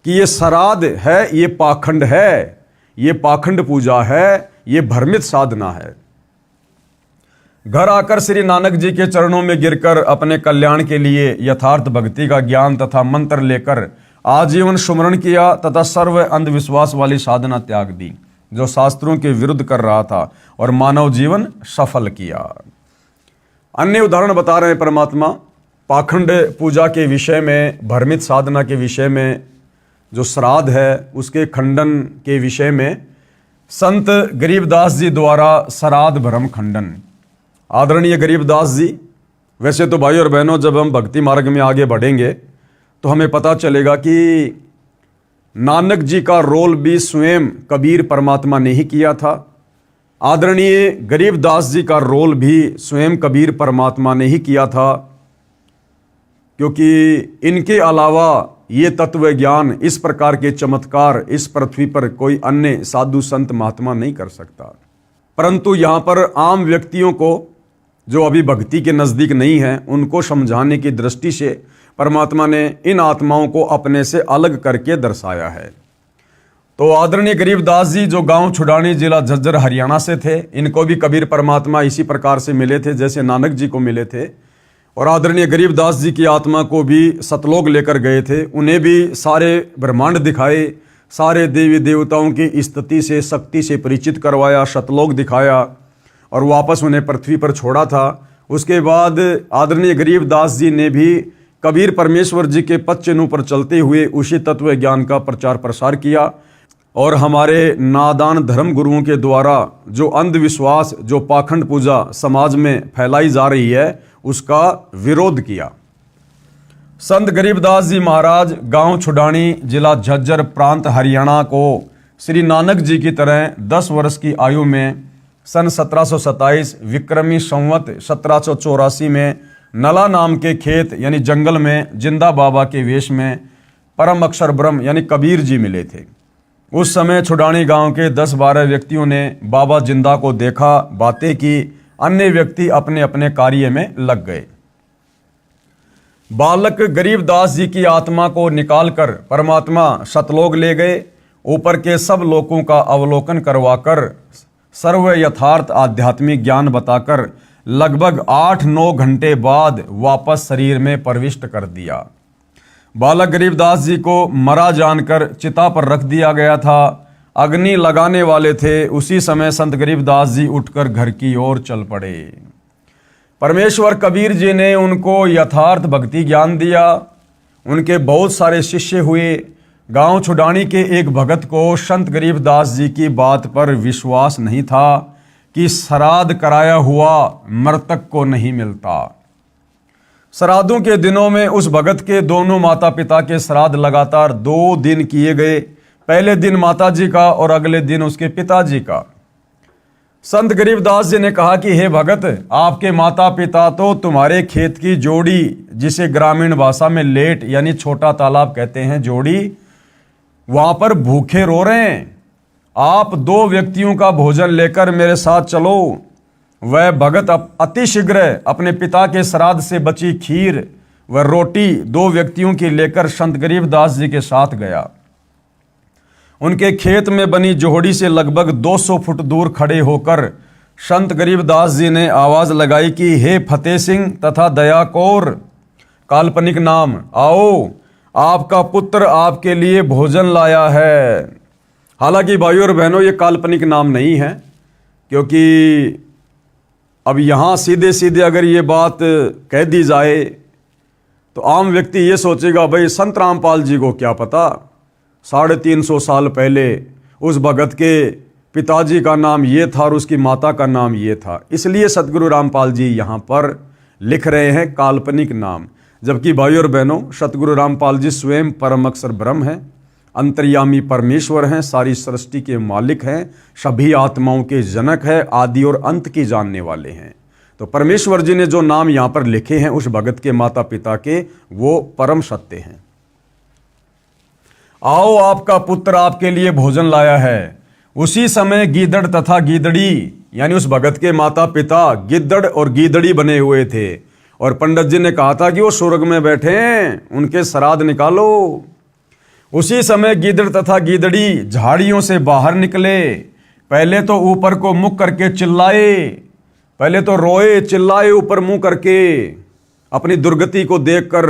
कि ये श्राद्ध है, ये पाखंड है, ये पाखंड पूजा है, ये भ्रमित साधना है। घर आकर श्री नानक जी के चरणों में गिरकर अपने कल्याण के लिए यथार्थ भक्ति का ज्ञान तथा मंत्र लेकर आजीवन सुमरण किया तथा सर्व अंधविश्वास वाली साधना त्याग दी जो शास्त्रों के विरुद्ध कर रहा था और मानव जीवन सफल किया। अन्य उदाहरण बता रहे हैं परमात्मा पाखंड पूजा के विषय में, भ्रमित साधना के विषय में, जो श्राद्ध है उसके खंडन के विषय में संत गरीबदास जी द्वारा श्राद्ध भ्रम खंडन। आदरणीय गरीबदास जी, वैसे तो भाई और बहनों जब हम भक्ति मार्ग में आगे बढ़ेंगे तो हमें पता चलेगा कि नानक जी का रोल भी स्वयं कबीर परमात्मा ने ही किया था। आदरणीय गरीबदास जी का रोल भी स्वयं कबीर परमात्मा ने ही किया था, क्योंकि इनके अलावा ये तत्व ज्ञान, इस प्रकार के चमत्कार इस पृथ्वी पर कोई अन्य साधु संत महात्मा नहीं कर सकता। परंतु यहाँ पर आम व्यक्तियों को जो अभी भक्ति के नज़दीक नहीं हैं उनको समझाने की दृष्टि से परमात्मा ने इन आत्माओं को अपने से अलग करके दर्शाया है। तो आदरणीय गरीबदास जी जो गांव छुड़ानी जिला झज्जर हरियाणा से थे, इनको भी कबीर परमात्मा इसी प्रकार से मिले थे जैसे नानक जी को मिले थे, और आदरणीय गरीबदास जी की आत्मा को भी सतलोक लेकर गए थे। उन्हें भी सारे ब्रह्मांड दिखाए, सारे देवी देवताओं की स्तुति से शक्ति से परिचित करवाया, सतलोक दिखाया और वापस उन्हें पृथ्वी पर छोड़ा था। उसके बाद आदरणीय गरीबदास जी ने भी कबीर परमेश्वर जी के पद चिन्हों पर चलते हुए उसी तत्व ज्ञान का प्रचार प्रसार किया और हमारे नादान धर्म गुरुओं के द्वारा जो अंधविश्वास, जो पाखंड पूजा समाज में फैलाई जा रही है उसका विरोध किया। संत गरीबदास जी महाराज गांव छुड़ानी जिला झज्जर प्रांत हरियाणा को श्री नानक जी की तरह 10 वर्ष की आयु में सन 1727 विक्रमी संवत 1784 में नला नाम के खेत यानी जंगल में जिंदा बाबा के वेश में परम अक्षर ब्रह्म यानी कबीर जी मिले थे। उस समय छुड़ानी गांव के 10-12 व्यक्तियों ने बाबा जिंदा को देखा, बातें की, अन्य व्यक्ति अपने अपने कार्य में लग गए। बालक गरीबदास जी की आत्मा को निकालकर परमात्मा सतलोक ले गए। ऊपर के सब लोकों का अवलोकन करवाकर सर्व यथार्थ आध्यात्मिक ज्ञान बताकर लगभग 8-9 घंटे बाद वापस शरीर में प्रविष्ट कर दिया। बालक गरीबदास जी को मरा जानकर चिता पर रख दिया गया था। अग्नि लगाने वाले थे, उसी समय संत गरीबदास जी उठकर घर की ओर चल पड़े। परमेश्वर कबीर जी ने उनको यथार्थ भक्ति ज्ञान दिया। उनके बहुत सारे शिष्य हुए। गांव छुड़ानी के एक भगत को संत गरीबदास जी की बात पर विश्वास नहीं था कि श्राद्ध कराया हुआ मृतक को नहीं मिलता। श्राद्धों के दिनों में उस भगत के दोनों माता पिता के श्राद्ध लगातार 2 दिन किए गए। पहले दिन माता जी का और अगले दिन उसके पिताजी का। संत गरीबदास जी ने कहा कि हे भगत, आपके माता पिता तो तुम्हारे खेत की जोड़ी, जिसे ग्रामीण भाषा में लेट यानी छोटा तालाब कहते हैं, जोड़ी, वहां पर भूखे रो रहे हैं। आप 2 व्यक्तियों का भोजन लेकर मेरे साथ चलो। वह भगत अति शीघ्र अपने पिता के श्राद्ध से बची खीर व रोटी 2 व्यक्तियों की लेकर संत गरीबदास जी के साथ गया। उनके खेत में बनी जोहड़ी से लगभग 200 फुट दूर खड़े होकर संत गरीबदास जी ने आवाज लगाई कि हे फतेह सिंह तथा दया कौर, काल्पनिक नाम, आओ, आपका पुत्र आपके लिए भोजन लाया है। हालांकि भाइयों और बहनों, ये काल्पनिक नाम नहीं है, क्योंकि अब यहाँ सीधे सीधे अगर ये बात कह दी जाए तो आम व्यक्ति ये सोचेगा भाई संत रामपाल जी को क्या पता, 350 साल पहले उस भगत के पिताजी का नाम ये था और उसकी माता का नाम ये था। इसलिए सतगुरु रामपाल जी यहाँ पर लिख रहे हैं काल्पनिक नाम। जबकि भाइयों और बहनों, सतगुरु रामपाल जी स्वयं परम अक्षर ब्रह्म हैं, अंतर्यामी परमेश्वर हैं, सारी सृष्टि के मालिक हैं, सभी आत्माओं के जनक हैं, आदि और अंत की जानने वाले हैं। तो परमेश्वर जी ने जो नाम यहाँ पर लिखे हैं उस भगत के माता पिता के, वो परम सत्य हैं। आओ, आपका पुत्र आपके लिए भोजन लाया है। उसी समय गीदड़ तथा गीदड़ी यानी उस भगत के माता पिता गिद्दड़ और गीदड़ी बने हुए थे और पंडित जी ने कहा था कि वो स्वर्ग में बैठे हैं, उनके श्राद्ध निकालो। उसी समय गीदड़ तथा गीदड़ी झाड़ियों से बाहर निकले। पहले तो ऊपर को मुख करके चिल्लाए, पहले तो रोए चिल्लाए ऊपर मुंह करके अपनी दुर्गति को देखकर,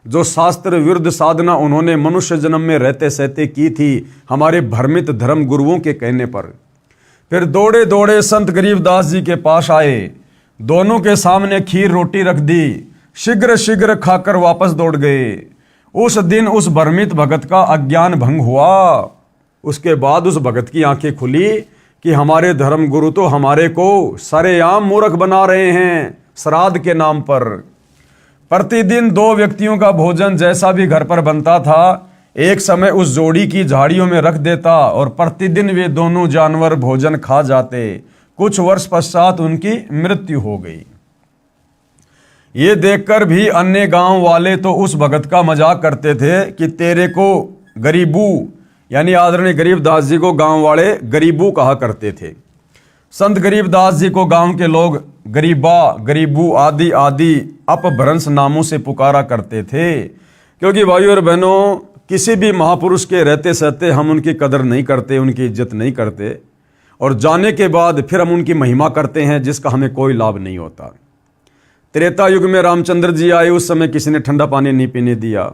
जो शास्त्र विरुद्ध साधना उन्होंने मनुष्य जन्म में रहते सहते की थी हमारे भ्रमित धर्म गुरुओं के कहने पर। फिर दौड़े दौड़े संत गरीबदास जी के पास आए, दोनों के सामने खीर रोटी रख दी, शीघ्र शीघ्र खाकर वापस दौड़ गए। उस दिन उस भ्रमित भगत का अज्ञान भंग हुआ। उसके बाद उस भगत की आंखें खुली कि हमारे धर्म गुरु तो हमारे को सरेआम मूर्ख बना रहे हैं श्राद्ध के नाम पर। प्रतिदिन 2 व्यक्तियों का भोजन जैसा भी घर पर बनता था, एक समय उस जोड़ी की झाड़ियों में रख देता और प्रतिदिन वे दोनों जानवर भोजन खा जाते। कुछ वर्ष पश्चात उनकी मृत्यु हो गई। ये देखकर भी अन्य गांव वाले तो उस भगत का मजाक करते थे कि तेरे को गरीबू, यानी आदरणीय गरीबदास जी को गांव वाले गरीबू कहा करते थे। संत गरीबदास जी को गांव के लोग गरीबा, गरीबू आदि आदि अपभ्रंश नामों से पुकारा करते थे। क्योंकि भाइयों और बहनों, किसी भी महापुरुष के रहते सहते हम उनकी कदर नहीं करते, उनकी इज्जत नहीं करते, और जाने के बाद फिर हम उनकी महिमा करते हैं जिसका हमें कोई लाभ नहीं होता। त्रेता युग में रामचंद्र जी आए, उस समय किसी ने ठंडा पानी नहीं पीने दिया।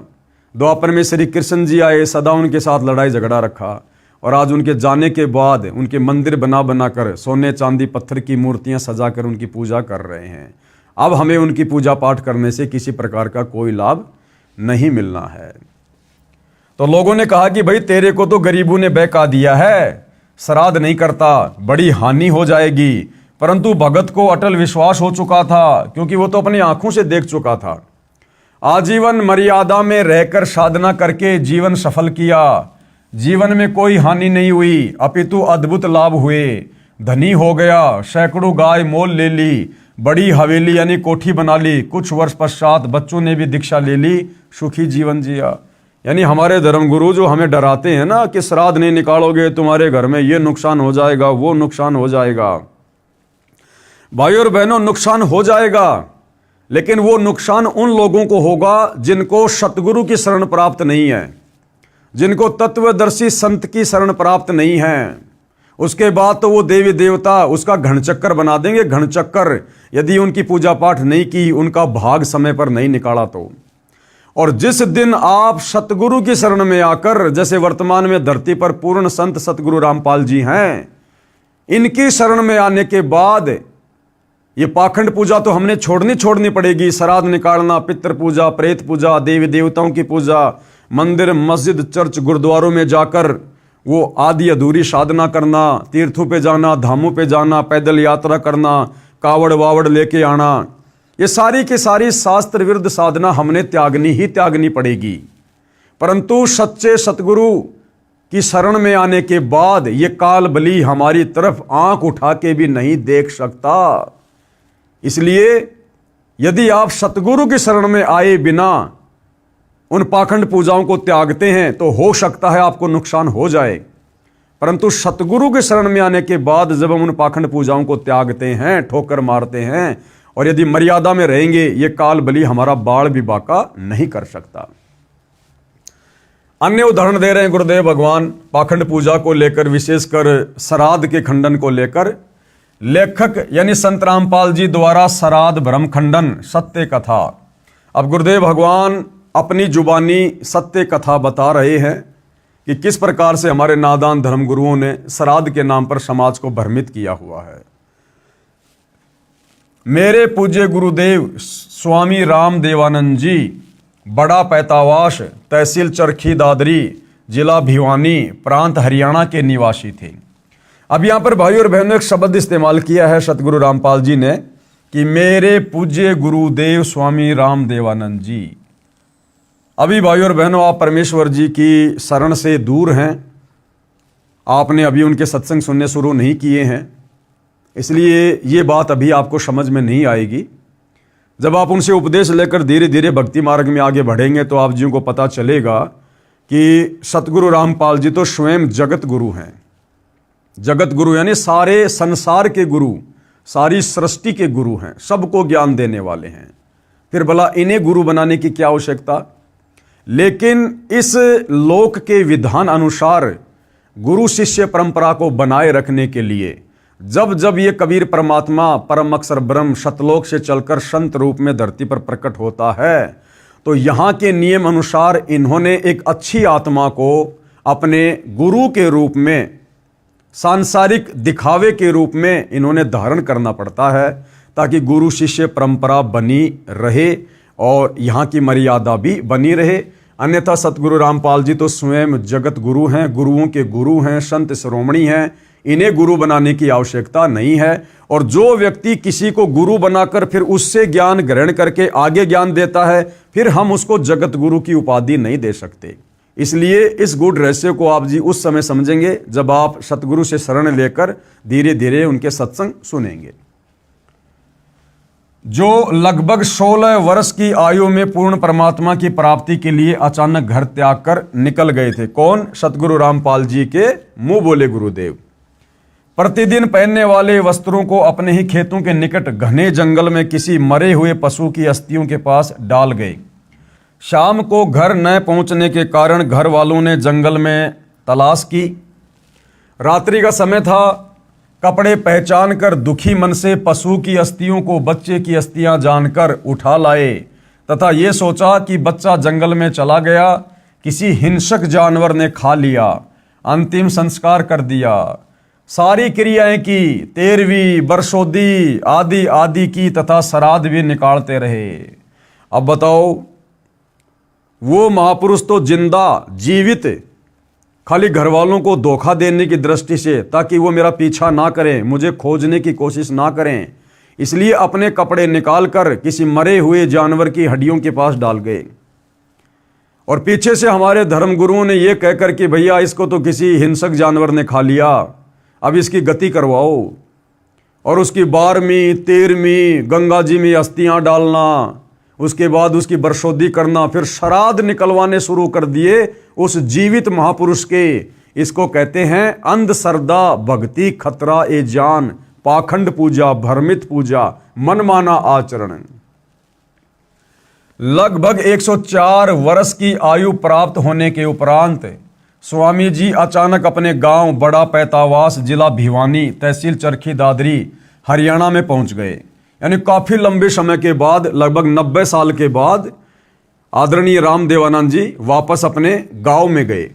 द्वापर में श्री कृष्ण जी आए, सदा उनके साथ लड़ाई झगड़ा रखा, और आज उनके जाने के बाद उनके मंदिर बना बनाकर सोने चांदी पत्थर की मूर्तियां सजाकर उनकी पूजा कर रहे हैं। अब हमें उनकी पूजा पाठ करने से किसी प्रकार का कोई लाभ नहीं मिलना है। तो लोगों ने कहा कि भाई तेरे को तो गरीबों ने बहका दिया है, श्राद्ध नहीं करता, बड़ी हानि हो जाएगी। परंतु भगत को अटल विश्वास हो चुका था, क्योंकि वो तो अपनी आंखों से देख चुका था। आजीवन मर्यादा में रहकर साधना करके जीवन सफल किया। जीवन में कोई हानि नहीं हुई, अपितु अद्भुत लाभ हुए। धनी हो गया, सैकड़ों गाय मोल ले ली, बड़ी हवेली यानी कोठी बना ली। कुछ वर्ष पश्चात बच्चों ने भी दीक्षा ले ली, सुखी जीवन जिया। यानी हमारे धर्मगुरु जो हमें डराते हैं ना कि श्राद्ध नहीं निकालोगे तुम्हारे घर में ये नुकसान हो जाएगा, वो नुकसान हो जाएगा। भाइयों और बहनों, नुकसान हो जाएगा, लेकिन वो नुकसान उन लोगों को होगा जिनको सतगुरु की शरण प्राप्त नहीं है, जिनको तत्वदर्शी संत की शरण प्राप्त नहीं है। उसके बाद तो वो देवी देवता उसका घनचक्कर बना देंगे, घनचक्कर, यदि उनकी पूजा पाठ नहीं की, उनका भाग समय पर नहीं निकाला तो। और जिस दिन आप सतगुरु की शरण में आकर, जैसे वर्तमान में धरती पर पूर्ण संत सतगुरु रामपाल जी हैं, इनकी शरण में आने के बाद ये पाखंड पूजा तो हमने छोड़नी पड़ेगी। श्राद्ध निकालना, पितृ पूजा, प्रेत पूजा, देवी देवताओं की पूजा, मंदिर मस्जिद चर्च गुरुद्वारों में जाकर वो आदि अधूरी साधना करना, तीर्थों पे जाना, धामों पे जाना, पैदल यात्रा करना, कावड़ वावड़ लेके आना, ये सारी की सारी शास्त्र विरुद्ध साधना हमने त्यागनी पड़ेगी। परंतु सच्चे सतगुरु की शरण में आने के बाद ये काल बली हमारी तरफ आंख उठा के भी नहीं देख सकता। इसलिए यदि आप सतगुरु की शरण में आए बिना उन पाखंड पूजाओं को त्यागते हैं तो हो सकता है आपको नुकसान हो जाए। परंतु सतगुरु के शरण में आने के बाद जब हम उन पाखंड पूजाओं को त्यागते हैं, ठोकर मारते हैं, और यदि मर्यादा में रहेंगे, ये काल बली हमारा बाढ़ भी बाका नहीं कर सकता। अन्य उदाहरण दे रहे हैं गुरुदेव भगवान पाखंड पूजा को लेकर, विशेषकर श्राद्ध के खंडन को लेकर। लेखक यानी संत रामपाल जी द्वारा श्राद्ध भ्रम खंडन सत्य कथा। अब गुरुदेव भगवान अपनी जुबानी सत्य कथा बता रहे हैं कि किस प्रकार से हमारे नादान धर्मगुरुओं ने श्राद्ध के नाम पर समाज को भ्रमित किया हुआ है। मेरे पूज्य गुरुदेव स्वामी राम देवानंद जी बड़ा पैतावास, तहसील चरखी दादरी, जिला भिवानी, प्रांत हरियाणा के निवासी थे। अब यहाँ पर भाइयों और बहनों एक शब्द इस्तेमाल किया है सतगुरु रामपाल जी ने कि मेरे पूज्य गुरुदेव स्वामी राम देवानंद जी। अभी भाइयों और बहनों, आप परमेश्वर जी की शरण से दूर हैं, आपने अभी उनके सत्संग सुनने शुरू नहीं किए हैं, इसलिए ये बात अभी आपको समझ में नहीं आएगी। जब आप उनसे उपदेश लेकर धीरे धीरे भक्ति मार्ग में आगे बढ़ेंगे तो आप जी को पता चलेगा कि सतगुरु रामपाल जी तो स्वयं जगत गुरु हैं। जगत गुरु यानी सारे संसार के गुरु, सारी सृष्टि के गुरु हैं, सबको ज्ञान देने वाले हैं। फिर भला इन्हें गुरु बनाने की क्या आवश्यकता। लेकिन इस लोक के विधान अनुसार गुरु शिष्य परंपरा को बनाए रखने के लिए जब जब ये कबीर परमात्मा परम अक्षर ब्रह्म सतलोक से चलकर संत रूप में धरती पर प्रकट होता है, तो यहाँ के नियम अनुसार इन्होंने एक अच्छी आत्मा को अपने गुरु के रूप में, सांसारिक दिखावे के रूप में इन्होंने धारण करना पड़ता है, ताकि गुरु शिष्य परंपरा बनी रहे और यहाँ की मर्यादा भी बनी रहे। अन्यथा सतगुरु रामपाल जी तो स्वयं जगत गुरु हैं, गुरुओं के गुरु हैं, संत शिरोमणि हैं, इन्हें गुरु बनाने की आवश्यकता नहीं है। और जो व्यक्ति किसी को गुरु बनाकर फिर उससे ज्ञान ग्रहण करके आगे ज्ञान देता है, फिर हम उसको जगत गुरु की उपाधि नहीं दे सकते। इसलिए इस गूढ़ रहस्य को आप जी उस समय समझेंगे जब आप सतगुरु से शरण लेकर धीरे धीरे उनके सत्संग सुनेंगे। जो लगभग 16 वर्ष की आयु में पूर्ण परमात्मा की प्राप्ति के लिए अचानक घर त्याग कर निकल गए थे। कौन? सतगुरु रामपाल जी के मुंह बोले गुरुदेव। प्रतिदिन पहनने वाले वस्त्रों को अपने ही खेतों के निकट घने जंगल में किसी मरे हुए पशु की अस्थियों के पास डाल गए। शाम को घर न पहुंचने के कारण घर वालों ने जंगल में तलाश की। रात्रि का समय था। कपड़े पहचान कर दुखी मन से पशु की अस्थियों को बच्चे की अस्थियां जानकर उठा लाए तथा ये सोचा कि बच्चा जंगल में चला गया, किसी हिंसक जानवर ने खा लिया। अंतिम संस्कार कर दिया। सारी क्रियाएं की, 13वीं बरसोदी आदि आदि की तथा श्राद्ध भी निकालते रहे। अब बताओ, वो महापुरुष तो जिंदा जीवित खाली घर वालों को धोखा देने की दृष्टि से, ताकि वो मेरा पीछा ना करें, मुझे खोजने की कोशिश ना करें, इसलिए अपने कपड़े निकाल कर किसी मरे हुए जानवर की हड्डियों के पास डाल गए। और पीछे से हमारे धर्म गुरुओं ने यह कहकर कि भैया इसको तो किसी हिंसक जानवर ने खा लिया, अब इसकी गति करवाओ। और उसकी 12वीं 13वीं गंगा जी में अस्थियां डालना, उसके बाद उसकी बरसोदी करना, फिर श्राद्ध निकलवाने शुरू कर दिए उस जीवित महापुरुष के। इसको कहते हैं अंधश्रद्धा, भक्ति, खतरा ए जान, पाखंड पूजा, भ्रमित पूजा, मनमाना आचरण। लगभग 104 वर्ष की आयु प्राप्त होने के उपरांत स्वामी जी अचानक अपने गांव बड़ा पैतावास, जिला भिवानी, तहसील चरखी दादरी, हरियाणा में पहुंच गए। यानी काफी लंबे समय के बाद, लगभग 90 साल के बाद आदरणीय रामदेवानंद जी वापस अपने गांव में गए।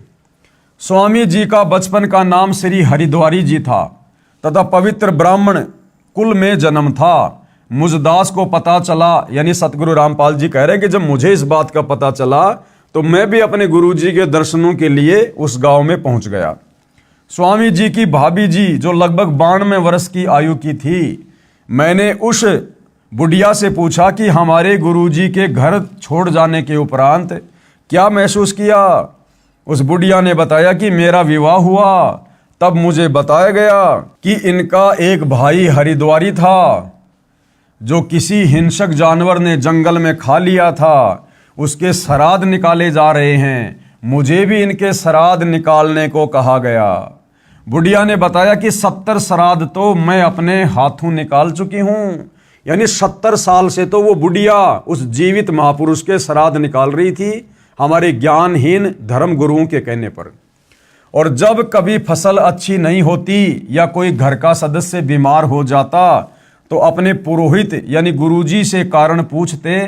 स्वामी जी का बचपन का नाम श्री हरिद्वारी जी था तथा पवित्र ब्राह्मण कुल में जन्म था। मुझदास को पता चला, यानी सतगुरु रामपाल जी कह रहे हैं कि जब मुझे इस बात का पता चला तो मैं भी अपने गुरु जी के दर्शनों के लिए उस गांव में पहुंच गया। स्वामी जी की भाभी जी जो लगभग 92 वर्ष की आयु की थी, मैंने उस बुढ़िया से पूछा कि हमारे गुरुजी के घर छोड़ जाने के उपरांत क्या महसूस किया। उस बुढ़िया ने बताया कि मेरा विवाह हुआ तब मुझे बताया गया कि इनका एक भाई हरिद्वारी था जो किसी हिंसक जानवर ने जंगल में खा लिया था, उसके श्राद्ध निकाले जा रहे हैं, मुझे भी इनके श्राद्ध निकालने को कहा गया। बुढ़िया ने बताया कि 70 श्राद्ध तो मैं अपने हाथों निकाल चुकी हूँ। यानी 70 साल से तो वो बुढ़िया उस जीवित महापुरुष के श्राद्ध निकाल रही थी, हमारे ज्ञानहीन धर्म गुरुओं के कहने पर। और जब कभी फसल अच्छी नहीं होती या कोई घर का सदस्य बीमार हो जाता तो अपने पुरोहित यानी गुरुजी से कारण पूछते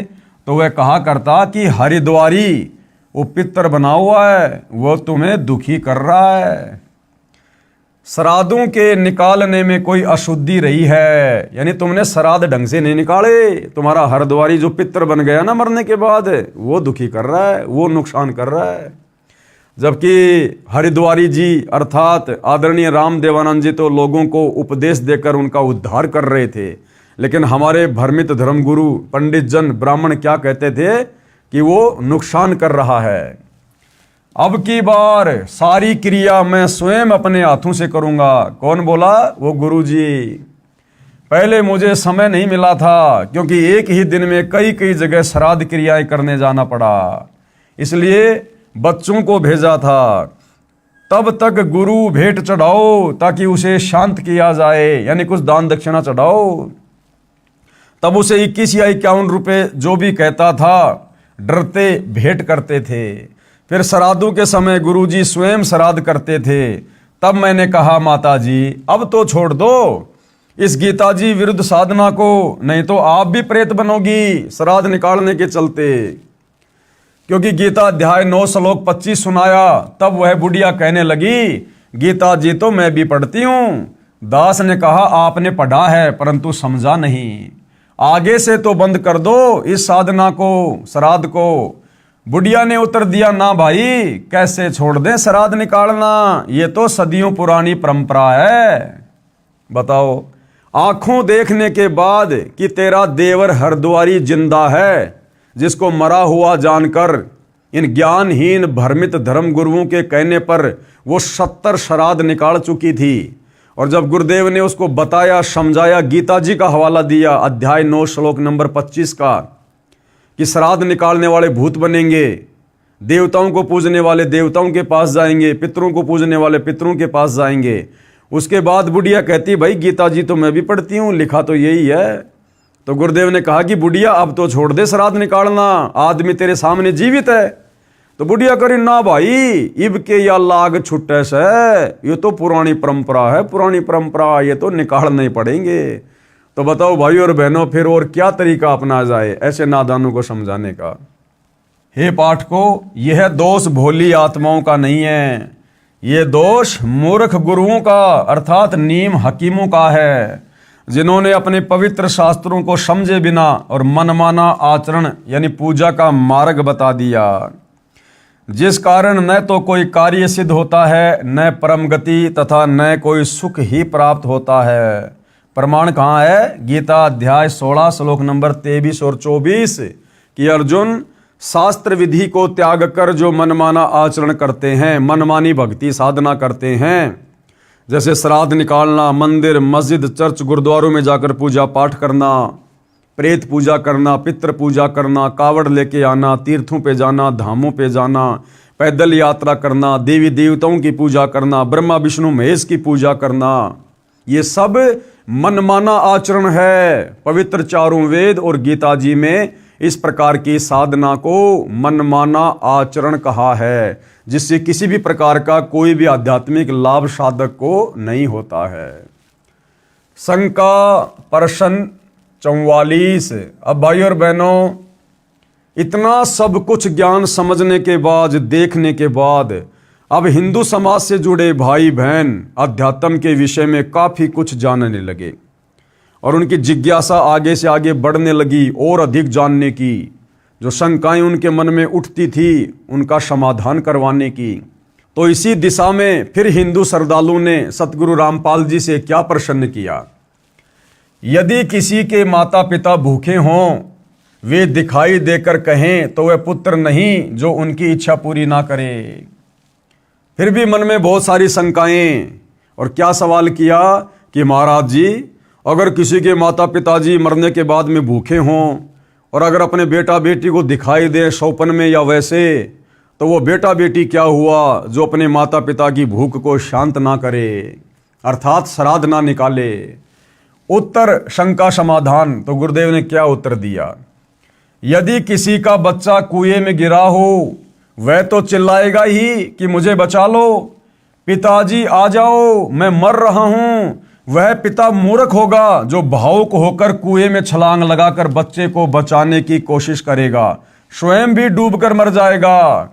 तो वह कहा करता कि हरिद्वारी वो पितर बना हुआ है, वो तुम्हें दुखी कर रहा है। श्राद्धों के निकालने में कोई अशुद्धि रही है, यानी तुमने श्राद्ध ढंग से नहीं निकाले, तुम्हारा हरिद्वारी जो पितर बन गया ना मरने के बाद, वो दुखी कर रहा है, वो नुकसान कर रहा है। जबकि हरिद्वारी जी अर्थात आदरणीय रामदेवानंद जी तो लोगों को उपदेश देकर उनका उद्धार कर रहे थे, लेकिन हमारे भ्रमित धर्मगुरु पंडित जन ब्राह्मण क्या कहते थे कि वो नुकसान कर रहा है। अब की बार सारी क्रिया मैं स्वयं अपने हाथों से करूंगा। कौन बोला? वो गुरुजी। पहले मुझे समय नहीं मिला था क्योंकि एक ही दिन में कई कई जगह श्राद्ध क्रियाएं करने जाना पड़ा, इसलिए बच्चों को भेजा था। तब तक गुरु भेंट चढ़ाओ ताकि उसे शांत किया जाए, यानी कुछ दान दक्षिणा चढ़ाओ। तब उसे 21 या 51 रुपए जो भी कहता था, डरते भेंट करते थे। फिर श्राद्धों के समय गुरुजी स्वयं श्राद्ध करते थे। तब मैंने कहा माता जी अब तो छोड़ दो, इस गीता जी विरुद्ध साधना को, नहीं तो आप भी प्रेत बनोगी श्राद्ध निकालने के चलते। क्योंकि गीता अध्याय 9 श्लोक 25 सुनाया, तब वह बुढ़िया कहने लगी, गीता जी तो मैं भी पढ़ती हूँ। दास ने कहा, आपने पढ़ा है परंतु समझा नहीं, आगे से तो बंद कर दो इस साधना को, श्राद्ध को। बुढ़िया ने उत्तर दिया, ना भाई, कैसे छोड़ दें श्राद्ध निकालना, ये तो सदियों पुरानी परंपरा है। बताओ, आंखों देखने के बाद कि तेरा देवर हरद्वारी जिंदा है, जिसको मरा हुआ जानकर इन ज्ञानहीन भ्रमित धर्म गुरुओं के कहने पर वो 70 श्राद्ध निकाल चुकी थी। और जब गुरुदेव ने उसको बताया, समझाया, गीता जी का हवाला दिया अध्याय 9 श्लोक नंबर 25 का, कि श्राद्ध निकालने वाले भूत बनेंगे, देवताओं को पूजने वाले देवताओं के पास जाएंगे, पितरों को पूजने वाले पितरों के पास जाएंगे। उसके बाद बुढ़िया कहती, भाई गीता जी तो मैं भी पढ़ती हूँ, लिखा तो यही है। तो गुरुदेव ने कहा कि बुढ़िया अब तो छोड़ दे श्राद्ध निकालना, आदमी तेरे सामने जीवित है। तो बुढ़िया करी, ना भाई, इब के या लाग छुट्टे से, ये तो पुरानी परंपरा है, पुरानी परंपरा, ये तो निकालने ही पड़ेंगे। तो बताओ भाई और बहनों, फिर और क्या तरीका अपना जाए ऐसे नादानों को समझाने का। हे पाठकों, यह दोष भोली आत्माओं का नहीं है, ये दोष मूर्ख गुरुओं का अर्थात नीम हकीमों का है, जिन्होंने अपने पवित्र शास्त्रों को समझे बिना और मनमाना आचरण यानी पूजा का मार्ग बता दिया, जिस कारण न तो कोई कार्य सिद्ध होता है, न परम गति तथा न कोई सुख ही प्राप्त होता है। प्रमाण कहाँ है? गीता अध्याय 16 श्लोक नंबर 23 और 24 कि अर्जुन, शास्त्र विधि को त्याग कर जो मनमाना आचरण करते हैं, मनमानी भक्ति साधना करते हैं, जैसे श्राद्ध निकालना, मंदिर मस्जिद चर्च गुरुद्वारों में जाकर पूजा पाठ करना, प्रेत पूजा करना, पितृ पूजा करना, कावड़ लेके आना, तीर्थों पे जाना, धामों पे जाना, पैदल यात्रा करना, देवी देवताओं की पूजा करना, ब्रह्मा विष्णु महेश की पूजा करना, ये सब मनमाना आचरण है। पवित्र चारों वेद और गीता जी में इस प्रकार की साधना को मनमाना आचरण कहा है, जिससे किसी भी प्रकार का कोई भी आध्यात्मिक लाभ साधक को नहीं होता है। शंका प्रश्न 44। अब भाई और बहनों, इतना सब कुछ ज्ञान समझने के बाद, देखने के बाद, अब हिंदू समाज से जुड़े भाई बहन अध्यात्म के विषय में काफ़ी कुछ जानने लगे और उनकी जिज्ञासा आगे से आगे बढ़ने लगी और अधिक जानने की। जो शंकाएं उनके मन में उठती थी उनका समाधान करवाने की। तो इसी दिशा में फिर हिंदू श्रद्धालु ने सतगुरु रामपाल जी से क्या प्रश्न किया, यदि किसी के माता पिता भूखे हों, वे दिखाई देकर कहें तो वह पुत्र नहीं जो उनकी इच्छा पूरी ना करे। फिर भी मन में बहुत सारी शंकाएं, और क्या सवाल किया कि महाराज जी, अगर किसी के माता पिताजी मरने के बाद में भूखे हों और अगर अपने बेटा बेटी को दिखाई दे सौपन में या वैसे, तो वो बेटा बेटी क्या हुआ जो अपने माता पिता की भूख को शांत ना करे, अर्थात श्राद्ध ना निकाले। उत्तर शंका समाधान। तो गुरुदेव ने क्या उत्तर दिया, यदि किसी का बच्चा कुएं में गिरा हो, वह तो चिल्लाएगा ही कि मुझे बचा लो, पिताजी आ जाओ, मैं मर रहा हूं। वह पिता मूर्ख होगा जो भावुक होकर कुएं में छलांग लगाकर बच्चे को बचाने की कोशिश करेगा, स्वयं भी डूबकर मर जाएगा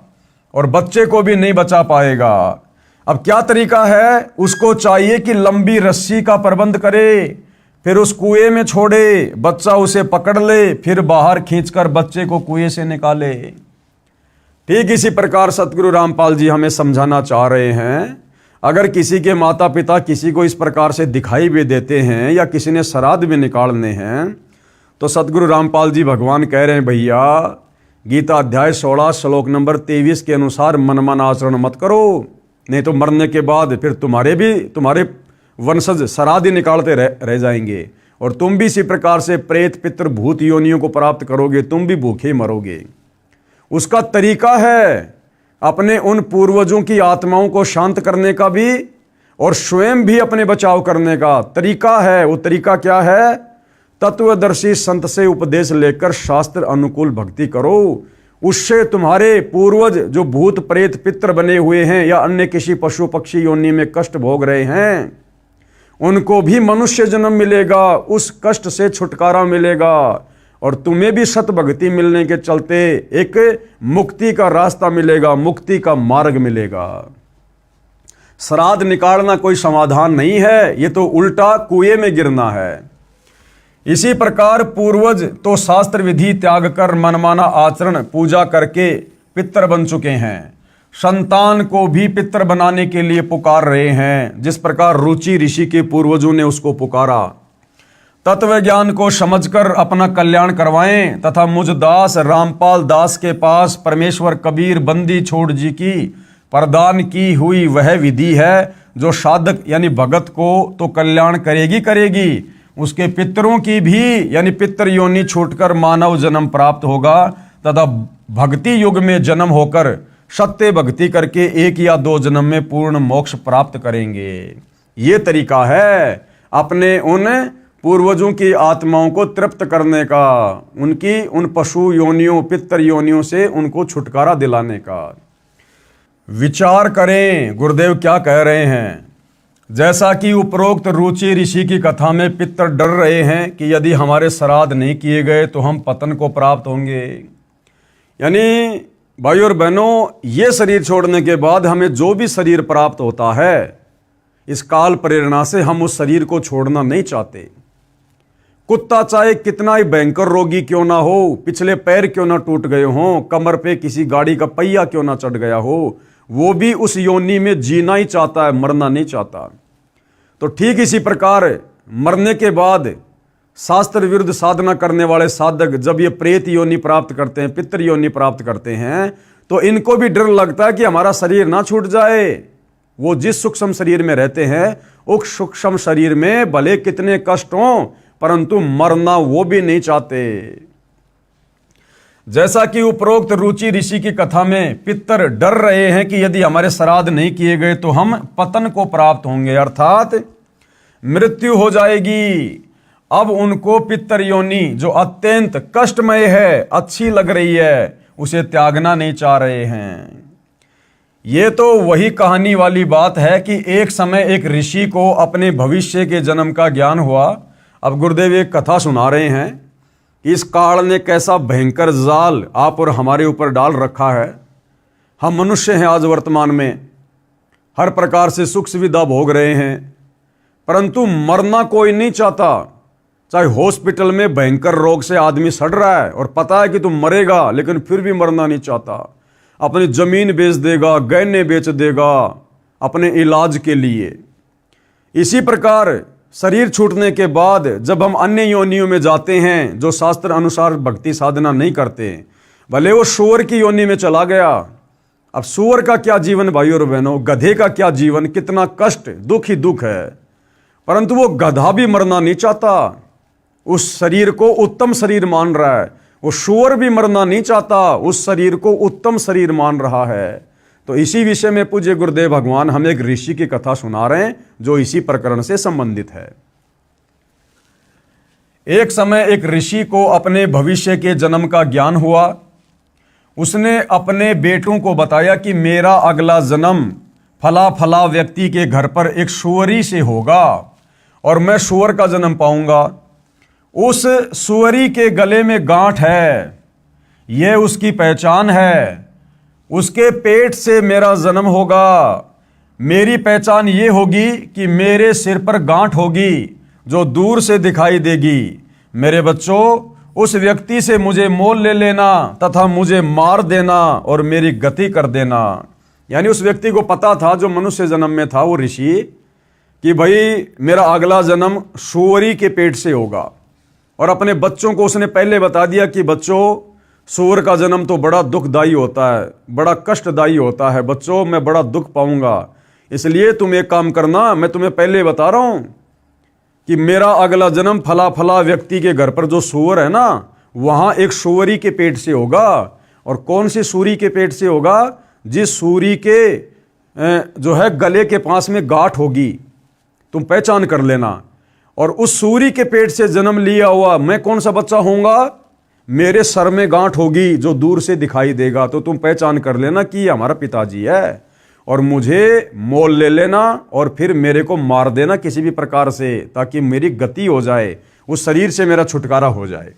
और बच्चे को भी नहीं बचा पाएगा। अब क्या तरीका है, उसको चाहिए कि लंबी रस्सी का प्रबंध करे, फिर उस कुएं में छोड़े, बच्चा उसे पकड़ ले, फिर बाहर खींचकर बच्चे को कुएं से निकाले। ठीक इसी प्रकार सतगुरु रामपाल जी हमें समझाना चाह रहे हैं, अगर किसी के माता पिता किसी को इस प्रकार से दिखाई भी देते हैं या किसी ने श्राद्ध भी निकालने हैं, तो सतगुरु रामपाल जी भगवान कह रहे हैं, भैया गीता अध्याय 16 श्लोक नंबर 23 के अनुसार मनमाना आचरण मत करो, नहीं तो मरने के बाद फिर तुम्हारे वंशज श्राद्ध ही निकालते रह जाएंगे और तुम भी इसी प्रकार से प्रेत पितृ भूत योनियों को प्राप्त करोगे, तुम भी भूखे मरोगे। उसका तरीका है अपने उन पूर्वजों की आत्माओं को शांत करने का भी और स्वयं भी अपने बचाव करने का तरीका है। वो तरीका क्या है, तत्वदर्शी संत से उपदेश लेकर शास्त्र अनुकूल भक्ति करो, उससे तुम्हारे पूर्वज जो भूत प्रेत पितृ बने हुए हैं या अन्य किसी पशु पक्षी योनि में कष्ट भोग रहे हैं, उनको भी मनुष्य जन्म मिलेगा, उस कष्ट से छुटकारा मिलेगा और तुम्हें भी सतभक्ति मिलने के चलते एक मुक्ति का रास्ता मिलेगा, मुक्ति का मार्ग मिलेगा। श्राद्ध निकालना कोई समाधान नहीं है, ये तो उल्टा कुएं में गिरना है। इसी प्रकार पूर्वज तो शास्त्र विधि त्याग कर मनमाना आचरण पूजा करके पितर बन चुके हैं, संतान को भी पितर बनाने के लिए पुकार रहे हैं, जिस प्रकार रुचि ऋषि के पूर्वजों ने उसको पुकारा। तत्व ज्ञान को समझकर अपना कल्याण करवाएं तथा मुझ दास रामपाल दास के पास परमेश्वर कबीर बंदी छोड़ जी की प्रदान की हुई वह विधि है, जो साधक यानी भगत को तो कल्याण करेगी, उसके पितरों की भी यानी पितर योनि छूटकर मानव जन्म प्राप्त होगा तथा भक्ति युग में जन्म होकर सत्य भक्ति करके 1 या 2 जन्म में पूर्ण मोक्ष प्राप्त करेंगे। ये तरीका है अपने उन पूर्वजों की आत्माओं को तृप्त करने का, उनकी उन पशु योनियों पितर योनियों से उनको छुटकारा दिलाने का। विचार करें गुरुदेव क्या कह रहे हैं। जैसा कि उपरोक्त रुचि ऋषि की कथा में पितर डर रहे हैं कि यदि हमारे श्राद्ध नहीं किए गए तो हम पतन को प्राप्त होंगे। यानी भाई और बहनों, ये शरीर छोड़ने के बाद हमें जो भी शरीर प्राप्त होता है, इस काल प्रेरणा से हम उस शरीर को छोड़ना नहीं चाहते। कुत्ता चाहे कितना ही भयंकर रोगी क्यों ना हो, पिछले पैर क्यों ना टूट गए हों, कमर पे किसी गाड़ी का पहिया क्यों ना चढ़ गया हो, वो भी उस योनि में जीना ही चाहता है, मरना नहीं चाहता। तो ठीक इसी प्रकार मरने के बाद शास्त्र विरुद्ध साधना करने वाले साधक जब ये प्रेत योनि प्राप्त करते हैं, पितृ योनि प्राप्त करते हैं, तो इनको भी डर लगता है कि हमारा शरीर ना छूट जाए। वो जिस सूक्ष्म शरीर में रहते हैं, उस सूक्ष्म शरीर में भले कितने कष्ट हों, परंतु मरना वो भी नहीं चाहते। जैसा कि उपरोक्त रुचि ऋषि की कथा में पितर डर रहे हैं कि यदि हमारे श्राद्ध नहीं किए गए तो हम पतन को प्राप्त होंगे, अर्थात मृत्यु हो जाएगी। अब उनको पितर योनि जो अत्यंत कष्टमय है, अच्छी लग रही है, उसे त्यागना नहीं चाह रहे हैं। ये तो वही कहानी वाली बात है कि एक समय एक ऋषि को अपने भविष्य के जन्म का ज्ञान हुआ। अब गुरुदेव एक कथा सुना रहे हैं कि इस काल ने कैसा भयंकर जाल आप और हमारे ऊपर डाल रखा है। हम मनुष्य हैं, आज वर्तमान में हर प्रकार से सुख सुविधा भोग रहे हैं, परंतु मरना कोई नहीं चाहता। चाहे हॉस्पिटल में भयंकर रोग से आदमी सड़ रहा है और पता है कि तुम मरेगा, लेकिन फिर भी मरना नहीं चाहता। अपनी जमीन बेच देगा, गहने बेच देगा अपने इलाज के लिए। इसी प्रकार शरीर छूटने के बाद जब हम अन्य योनियों में जाते हैं, जो शास्त्र अनुसार भक्ति साधना नहीं करते, भले वो सूअर की योनि में चला गया। अब सूअर का क्या जीवन भाई और बहनों, गधे का क्या जीवन, कितना कष्ट, दुख ही दुख है। परंतु वो गधा भी मरना नहीं चाहता, उस शरीर को उत्तम शरीर मान रहा है। वो सूअर भी मरना नहीं चाहता, उस शरीर को उत्तम शरीर मान रहा है। तो इसी विषय में पूज्य गुरुदेव भगवान हमें एक ऋषि की कथा सुना रहे हैं, जो इसी प्रकरण से संबंधित है। एक समय एक ऋषि को अपने भविष्य के जन्म का ज्ञान हुआ। उसने अपने बेटों को बताया कि मेरा अगला जन्म फला फला व्यक्ति के घर पर एक सूअरी से होगा और मैं सूअर का जन्म पाऊंगा। उस सूअरी के गले में गांठ है, यह उसकी पहचान है। उसके पेट से मेरा जन्म होगा। मेरी पहचान ये होगी कि मेरे सिर पर गांठ होगी जो दूर से दिखाई देगी। मेरे बच्चों, उस व्यक्ति से मुझे मोल ले लेना तथा मुझे मार देना और मेरी गति कर देना। यानी उस व्यक्ति को पता था, जो मनुष्य जन्म में था वो ऋषि, कि भाई मेरा अगला जन्म सूअरी के पेट से होगा। और अपने बच्चों को उसने पहले बता दिया कि बच्चों, सूअर का जन्म तो बड़ा दुखदायी होता है, बड़ा कष्टदायी होता है। बच्चों, मैं बड़ा दुख पाऊंगा, इसलिए तुम एक काम करना, मैं तुम्हें पहले बता रहा हूं कि मेरा अगला जन्म फला फला व्यक्ति के घर पर जो सूअर है ना, वहां एक सूअरी के पेट से होगा। और कौन सी सूरी के पेट से होगा? जिस सूरी के जो है गले के पास में गांठ होगी, तुम पहचान कर लेना। और उस सूरी के पेट से जन्म लिया हुआ मैं कौन सा बच्चा होऊंगा? मेरे सर में गांठ होगी जो दूर से दिखाई देगा, तो तुम पहचान कर लेना कि ये हमारा पिताजी है। और मुझे मोल ले लेना और फिर मेरे को मार देना किसी भी प्रकार से, ताकि मेरी गति हो जाए, उस शरीर से मेरा छुटकारा हो जाए।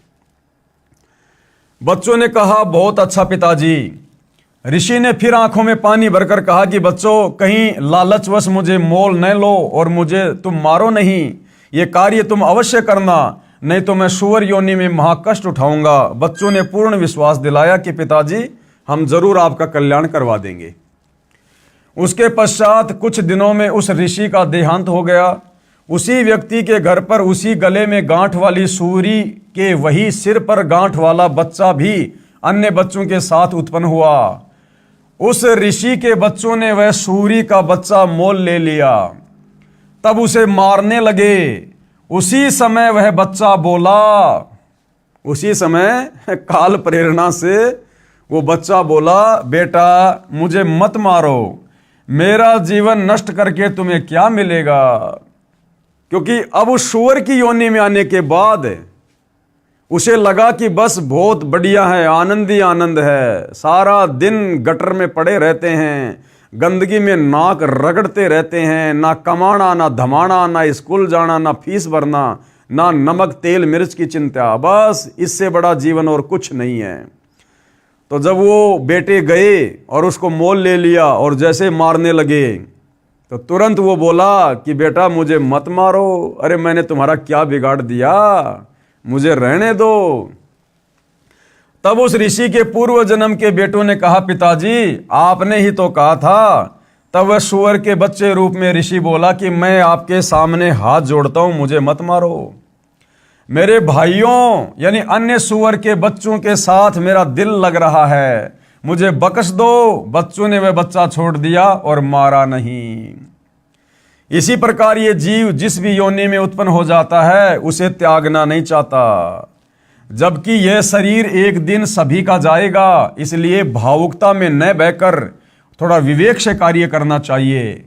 बच्चों ने कहा, बहुत अच्छा पिताजी। ऋषि ने फिर आंखों में पानी भरकर कहा कि बच्चों, कहीं लालचवश मुझे मोल न लो और मुझे तुम मारो नहीं। ये कार्य तुम अवश्य करना, नहीं तो मैं सुअर योनि में महाकष्ट उठाऊंगा। बच्चों ने पूर्ण विश्वास दिलाया कि पिताजी, हम जरूर आपका कल्याण करवा देंगे। उसके पश्चात कुछ दिनों में उस ऋषि का देहांत हो गया। उसी व्यक्ति के घर पर उसी गले में गांठ वाली सूरी के वही सिर पर गांठ वाला बच्चा भी अन्य बच्चों के साथ उत्पन्न हुआ। उस ऋषि के बच्चों ने वह सूरी का बच्चा मोल ले लिया, तब उसे मारने लगे। उसी समय वह बच्चा बोला, उसी समय काल प्रेरणा से वो बच्चा बोला, बेटा मुझे मत मारो, मेरा जीवन नष्ट करके तुम्हें क्या मिलेगा। क्योंकि अब उस सूअर की योनि में आने के बाद उसे लगा कि बस बहुत बढ़िया है, आनंद ही आनंद है। सारा दिन गटर में पड़े रहते हैं, गंदगी में नाक रगड़ते रहते हैं, ना कमाना ना धमाना, ना स्कूल जाना, ना फीस भरना, ना नमक तेल मिर्च की चिंता, बस इससे बड़ा जीवन और कुछ नहीं है। तो जब वो बेटे गए और उसको मोल ले लिया और जैसे मारने लगे तो तुरंत वो बोला कि बेटा मुझे मत मारो, अरे मैंने तुम्हारा क्या बिगाड़ दिया, मुझे रहने दो। तब उस ऋषि के पूर्व जन्म के बेटों ने कहा, पिताजी आपने ही तो कहा था। तब वह सूअर के बच्चे रूप में ऋषि बोला कि मैं आपके सामने हाथ जोड़ता हूं, मुझे मत मारो। मेरे भाइयों यानी अन्य सूअर के बच्चों के साथ मेरा दिल लग रहा है, मुझे बख्श दो। बच्चों ने वह बच्चा छोड़ दिया और मारा नहीं। इसी प्रकार ये जीव जिस भी योनि में उत्पन्न हो जाता है उसे त्यागना नहीं चाहता, जबकि यह शरीर एक दिन सभी का जाएगा। इसलिए भावुकता में न बहकर थोड़ा विवेक से कार्य करना चाहिए।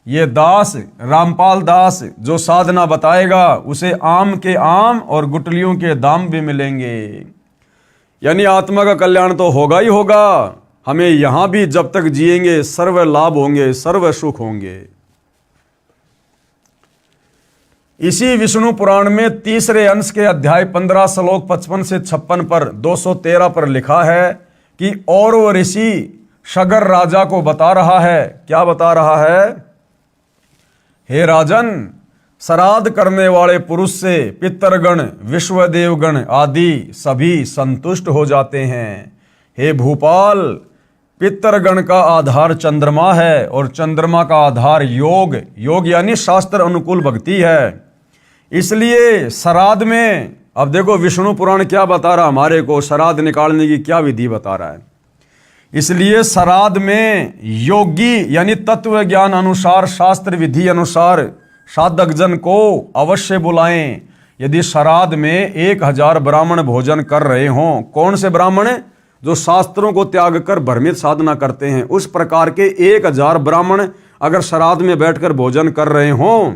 ये दास रामपाल दास जो साधना बताएगा उसे आम के आम और गुटलियों के दाम भी मिलेंगे। यानी आत्मा का कल्याण तो होगा ही होगा। हमें यहां भी जब तक जिएंगे सर्व लाभ होंगे, सर्व सुख होंगे। इसी विष्णु पुराण में तीसरे अंश के अध्याय 15 श्लोक 55 से 56 पर 213 पर लिखा है कि और वो ऋषि शगर राजा को बता रहा है। क्या बता रहा है? हे राजन, श्राद्ध करने वाले पुरुष से पितरगण विश्वदेवगण आदि सभी संतुष्ट हो जाते हैं। हे भूपाल, पितरगण का आधार चंद्रमा है और चंद्रमा का आधार योग, योग यानी शास्त्र अनुकूल भक्ति है। इसलिए श्राद्ध में, अब देखो विष्णु पुराण क्या बता रहा हमारे को, श्राद्ध निकालने की क्या विधि बता रहा है। इसलिए श्राद्ध में योगी यानी तत्व ज्ञान अनुसार शास्त्र विधि अनुसार साधक जन को अवश्य बुलाएं। यदि श्राद्ध में 1000 ब्राह्मण भोजन कर रहे हों, कौन से ब्राह्मण? जो शास्त्रों को त्याग कर भ्रमित साधना करते हैं, उस प्रकार के 1000 ब्राह्मण अगर श्राद्ध में बैठकर भोजन कर रहे हों,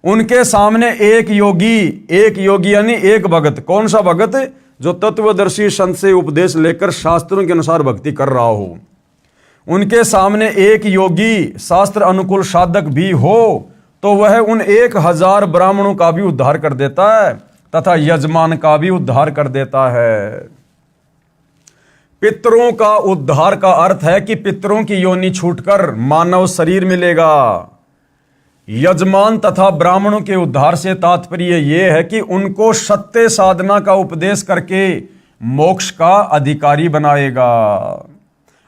उनके सामने एक योगी यानी एक भगत। कौन सा भगत? जो तत्वदर्शी संत से उपदेश लेकर शास्त्रों के अनुसार भक्ति कर रहा हो। उनके सामने एक योगी शास्त्र अनुकूल साधक भी हो तो वह उन 1000 ब्राह्मणों का भी उद्धार कर देता है तथा यजमान का भी उद्धार कर देता है। पितरों का उद्धार का अर्थ है कि पितरों की योनि छूटकर मानव शरीर मिलेगा। यजमान तथा ब्राह्मणों के उद्धार से तात्पर्य यह है कि उनको सत्य साधना का उपदेश करके मोक्ष का अधिकारी बनाएगा।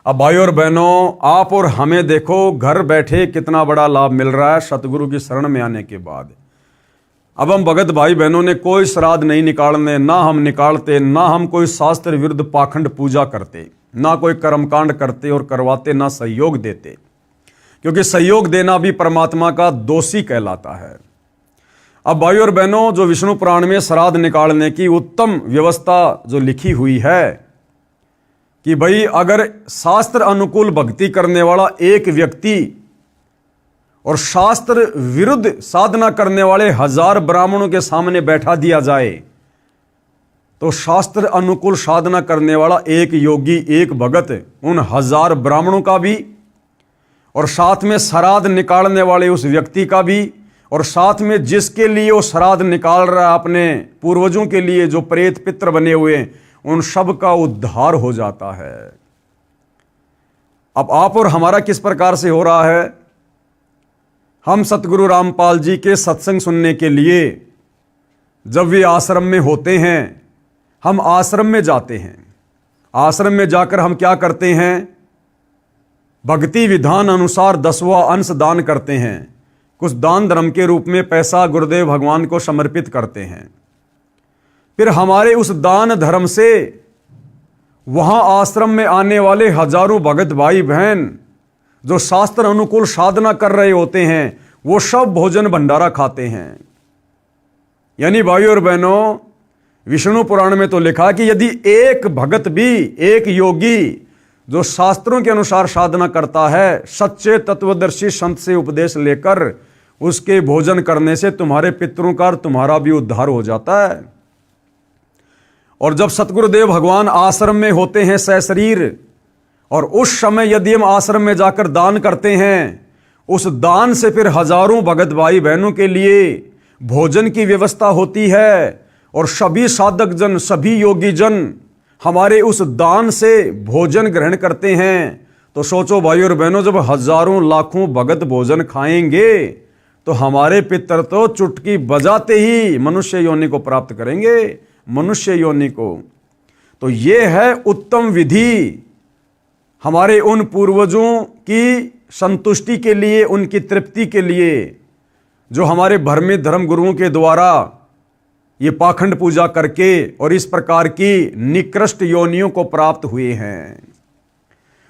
अब भाई और बहनों, आप और हमें देखो घर बैठे कितना बड़ा लाभ मिल रहा है सतगुरु की शरण में आने के बाद। अब हम भगत भाई बहनों ने कोई श्राद्ध नहीं निकालने, ना हम निकालते, ना हम कोई शास्त्र विरुद्ध पाखंड पूजा करते, ना कोई कर्मकांड करते और करवाते, ना सहयोग देते, क्योंकि सहयोग देना भी परमात्मा का दोषी कहलाता है। अब भाई और बहनों, जो विष्णु पुराण में श्राद्ध निकालने की उत्तम व्यवस्था जो लिखी हुई है कि भाई अगर शास्त्र अनुकूल भक्ति करने वाला एक व्यक्ति और शास्त्र विरुद्ध साधना करने वाले 1000 ब्राह्मणों के सामने बैठा दिया जाए तो शास्त्र अनुकूल साधना करने वाला एक योगी, एक भगत उन 1000 ब्राह्मणों का भी और साथ में श्राद्ध निकालने वाले उस व्यक्ति का भी, और साथ में जिसके लिए वो श्राद्ध निकाल रहा है अपने पूर्वजों के लिए जो प्रेत पित्र बने हुए हैं, उन सब का उद्धार हो जाता है। अब आप और हमारा किस प्रकार से हो रहा है? हम सतगुरु रामपाल जी के सत्संग सुनने के लिए जब वे आश्रम में होते हैं, हम आश्रम में जाते हैं। आश्रम में जाकर हम क्या करते हैं? भक्ति विधान अनुसार 10वां अंश दान करते हैं। कुछ दान धर्म के रूप में पैसा गुरुदेव भगवान को समर्पित करते हैं। फिर हमारे उस दान धर्म से वहां आश्रम में आने वाले हजारों भगत भाई बहन जो शास्त्र अनुकूल साधना कर रहे होते हैं, वो सब भोजन भंडारा खाते हैं। यानी भाइयों और बहनों, विष्णु पुराण में तो लिखा कि यदि एक भगत भी, एक योगी जो शास्त्रों के अनुसार साधना करता है, सच्चे तत्वदर्शी संत से उपदेश लेकर उसके भोजन करने से तुम्हारे पितरों का और तुम्हारा भी उद्धार हो जाता है। और जब सतगुरुदेव भगवान आश्रम में होते हैं सशरीर, और उस समय यदि हम आश्रम में जाकर दान करते हैं, उस दान से फिर हजारों भगत भाई बहनों के लिए भोजन की व्यवस्था होती है। और सभी साधक जन, सभी योगी जन हमारे उस दान से भोजन ग्रहण करते हैं। तो सोचो भाई और बहनों, जब हजारों लाखों भगत भोजन खाएंगे तो हमारे पितर तो चुटकी बजाते ही मनुष्य योनि को प्राप्त करेंगे, मनुष्य योनि को। तो ये है उत्तम विधि हमारे उन पूर्वजों की संतुष्टि के लिए, उनकी तृप्ति के लिए, जो हमारे भ्रमित धर्म गुरुओं के द्वारा ये पाखंड पूजा करके और इस प्रकार की निकृष्ट योनियों को प्राप्त हुए हैं।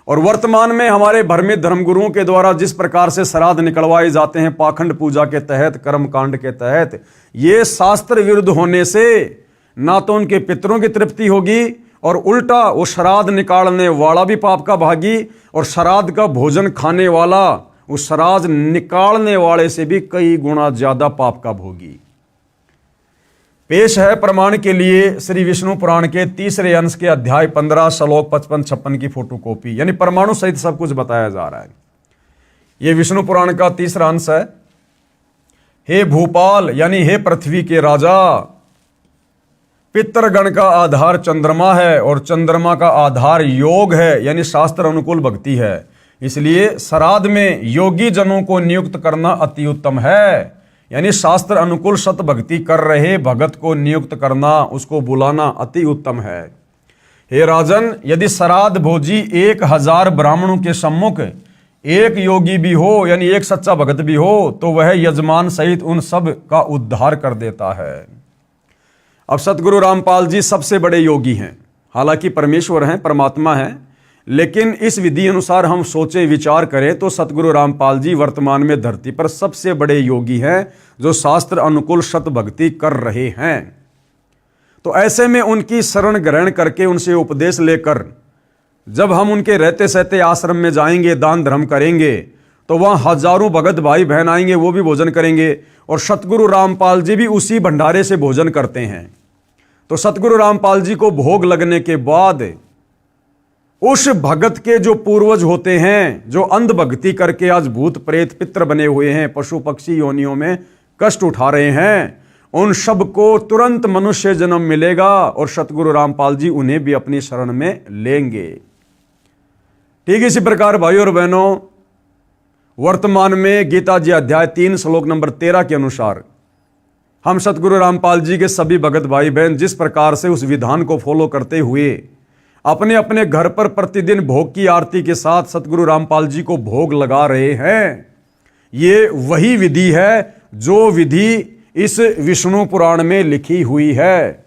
और वर्तमान में हमारे भ्रमित धर्मगुरुओं के द्वारा जिस प्रकार से श्राद्ध निकलवाए जाते हैं पाखंड पूजा के तहत, कर्म कांड के तहत, ये शास्त्र विरुद्ध होने से ना तो उनके पितरों की तृप्ति होगी और उल्टा वो श्राद्ध निकालने वाला भी पाप का भागी, और श्राद्ध का भोजन खाने वाला उस श्राद्ध निकालने वाले से भी कई गुना ज्यादा पाप का भोगी। पेश है प्रमाण के लिए श्री विष्णु पुराण के 3रे अंश के अध्याय 15 श्लोक 55-56 की फोटोकॉपी, यानी परमाणु सहित सब कुछ बताया जा रहा है। यह विष्णु पुराण का 3रा अंश है। हे भूपाल, यानी हे पृथ्वी के राजा, पितृगण का आधार चंद्रमा है और चंद्रमा का आधार योग है, यानी शास्त्र अनुकूल भक्ति है। इसलिए श्राद्ध में योगी जनों को नियुक्त करना अति उत्तम है, यानी शास्त्र अनुकूल सत भक्ति कर रहे भगत को नियुक्त करना, उसको बुलाना अति उत्तम है। हे राजन, यदि श्राद्ध भोजी 1000 ब्राह्मणों के सम्मुख एक योगी भी हो, यानी एक सच्चा भगत भी हो, तो वह यजमान सहित उन सब का उद्धार कर देता है। अब सतगुरु रामपाल जी सबसे बड़े योगी हैं, हालांकि परमेश्वर हैं, परमात्मा हैं, लेकिन इस विधि अनुसार हम सोचे विचार करें तो सतगुरु रामपाल जी वर्तमान में धरती पर सबसे बड़े योगी हैं जो शास्त्र अनुकूल सत भक्ति कर रहे हैं। तो ऐसे में उनकी शरण ग्रहण करके उनसे उपदेश लेकर जब हम उनके रहते सहते आश्रम में जाएंगे, दान धर्म करेंगे, तो वहाँ हजारों भगत भाई बहन आएंगे, वो भी भोजन करेंगे। और सतगुरु रामपाल जी भी उसी भंडारे से भोजन करते हैं। तो सतगुरु रामपाल जी को भोग लगने के बाद उस भगत के जो पूर्वज होते हैं, जो अंध भक्ति करके आज भूत प्रेत पित्र बने हुए हैं, पशु पक्षी योनियों में कष्ट उठा रहे हैं, उन सब को तुरंत मनुष्य जन्म मिलेगा और सतगुरु रामपाल जी उन्हें भी अपनी शरण में लेंगे। ठीक इसी प्रकार भाइयों और बहनों, वर्तमान में गीता जी अध्याय 3 श्लोक नंबर 13 के अनुसार हम सतगुरु रामपाल जी के सभी भगत भाई बहन जिस प्रकार से उस विधान को फॉलो करते हुए अपने अपने घर पर प्रतिदिन भोग की आरती के साथ सतगुरु रामपाल जी को भोग लगा रहे हैं, ये वही विधि है जो विधि इस विष्णु पुराण में लिखी हुई है।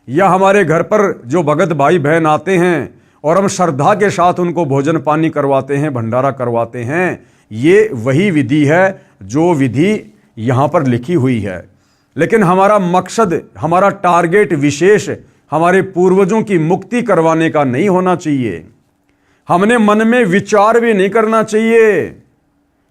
या हमारे घर पर जो भगत भाई बहन आते हैं और हम श्रद्धा के साथ उनको भोजन पानी करवाते हैं, भंडारा करवाते हैं, ये वही विधि है जो विधि यहाँ पर लिखी हुई है। लेकिन हमारा मकसद, हमारा टारगेट विशेष हमारे पूर्वजों की मुक्ति करवाने का नहीं होना चाहिए। हमने मन में विचार भी नहीं करना चाहिए,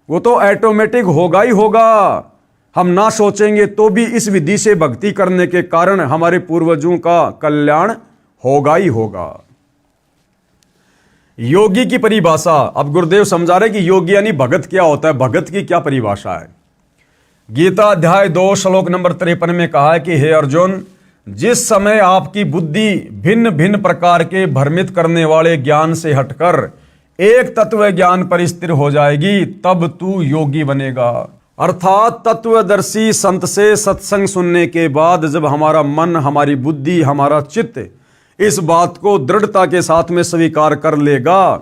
वो तो ऑटोमेटिक होगा ही होगा। हम ना सोचेंगे तो भी इस विधि से भक्ति करने के कारण हमारे पूर्वजों का कल्याण होगा ही होगा। योगी की परिभाषा, अब गुरुदेव समझा रहे कि योगी यानी भगत क्या होता है, भगत की क्या परिभाषा है। गीता अध्याय 2 श्लोक नंबर 53 में कहा है कि हे अर्जुन, जिस समय आपकी बुद्धि भिन्न भिन्न प्रकार के भ्रमित करने वाले ज्ञान से हटकर एक तत्व ज्ञान पर स्थिर हो जाएगी, तब तू योगी बनेगा। अर्थात तत्वदर्शी संत से सत्संग सुनने के बाद जब हमारा मन, हमारी बुद्धि, हमारा चित्त इस बात को दृढ़ता के साथ में स्वीकार कर लेगा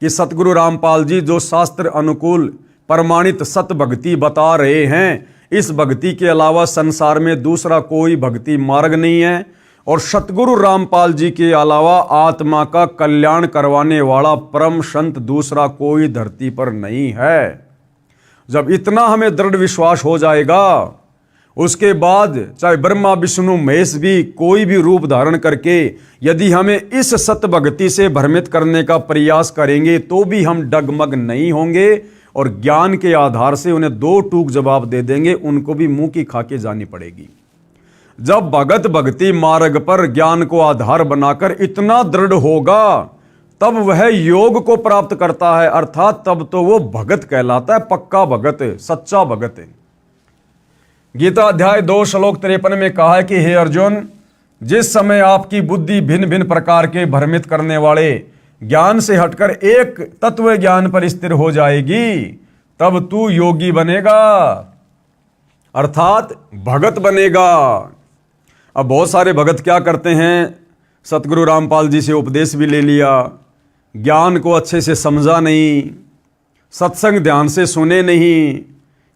कि सतगुरु रामपाल जी जो शास्त्र अनुकूल प्रमाणित सत भक्ति बता रहे हैं, इस भक्ति के अलावा संसार में दूसरा कोई भक्ति मार्ग नहीं है, और सतगुरु रामपाल जी के अलावा आत्मा का कल्याण करवाने वाला परम संत दूसरा कोई धरती पर नहीं है। जब इतना हमें दृढ़ विश्वास हो जाएगा, उसके बाद चाहे ब्रह्मा विष्णु महेश भी कोई भी रूप धारण करके यदि हमें इस सत भक्ति से भ्रमित करने का प्रयास करेंगे तो भी हम डगमग नहीं होंगे, और ज्ञान के आधार से उन्हें दो टूक जवाब दे देंगे, उनको भी मुंह की खाके जानी पड़ेगी। जब भगत भक्ति मार्ग पर ज्ञान को आधार बनाकर इतना दृढ़ होगा, तब वह योग को प्राप्त करता है, अर्थात तब तो वो भगत कहलाता है, पक्का भगत, सच्चा भगत। गीता अध्याय 2 श्लोक 53 में कहा है कि हे अर्जुन, जिस समय आपकी बुद्धि भिन्न भिन्न प्रकार के भ्रमित करने वाले ज्ञान से हटकर एक तत्व ज्ञान पर स्थिर हो जाएगी, तब तू योगी बनेगा, अर्थात भगत बनेगा। अब बहुत सारे भगत क्या करते हैं, सतगुरु रामपाल जी से उपदेश भी ले लिया, ज्ञान को अच्छे से समझा नहीं, सत्संग ध्यान से सुने नहीं,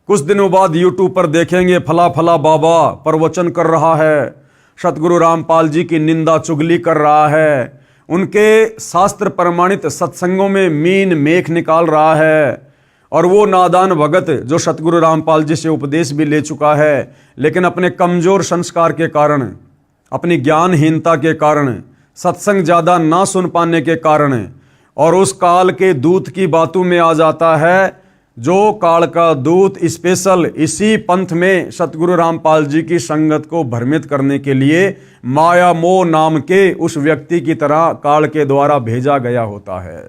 कुछ दिनों बाद यूट्यूब पर देखेंगे फला फला बाबा प्रवचन कर रहा है, सतगुरु रामपाल जी की निंदा चुगली कर रहा है, उनके शास्त्र प्रमाणित सत्संगों में मीन मेख निकाल रहा है, और वो नादान भगत जो सतगुरु रामपाल जी से उपदेश भी ले चुका है, लेकिन अपने कमजोर संस्कार के कारण, अपनी ज्ञानहीनता के कारण, सत्संग ज़्यादा ना सुन पाने के कारण, और उस काल के दूत की बातों में आ जाता है, जो काल का दूत स्पेशल इसी पंथ में सतगुरु रामपाल जी की संगत को भ्रमित करने के लिए माया मोह नाम के उस व्यक्ति की तरह काल के द्वारा भेजा गया होता है।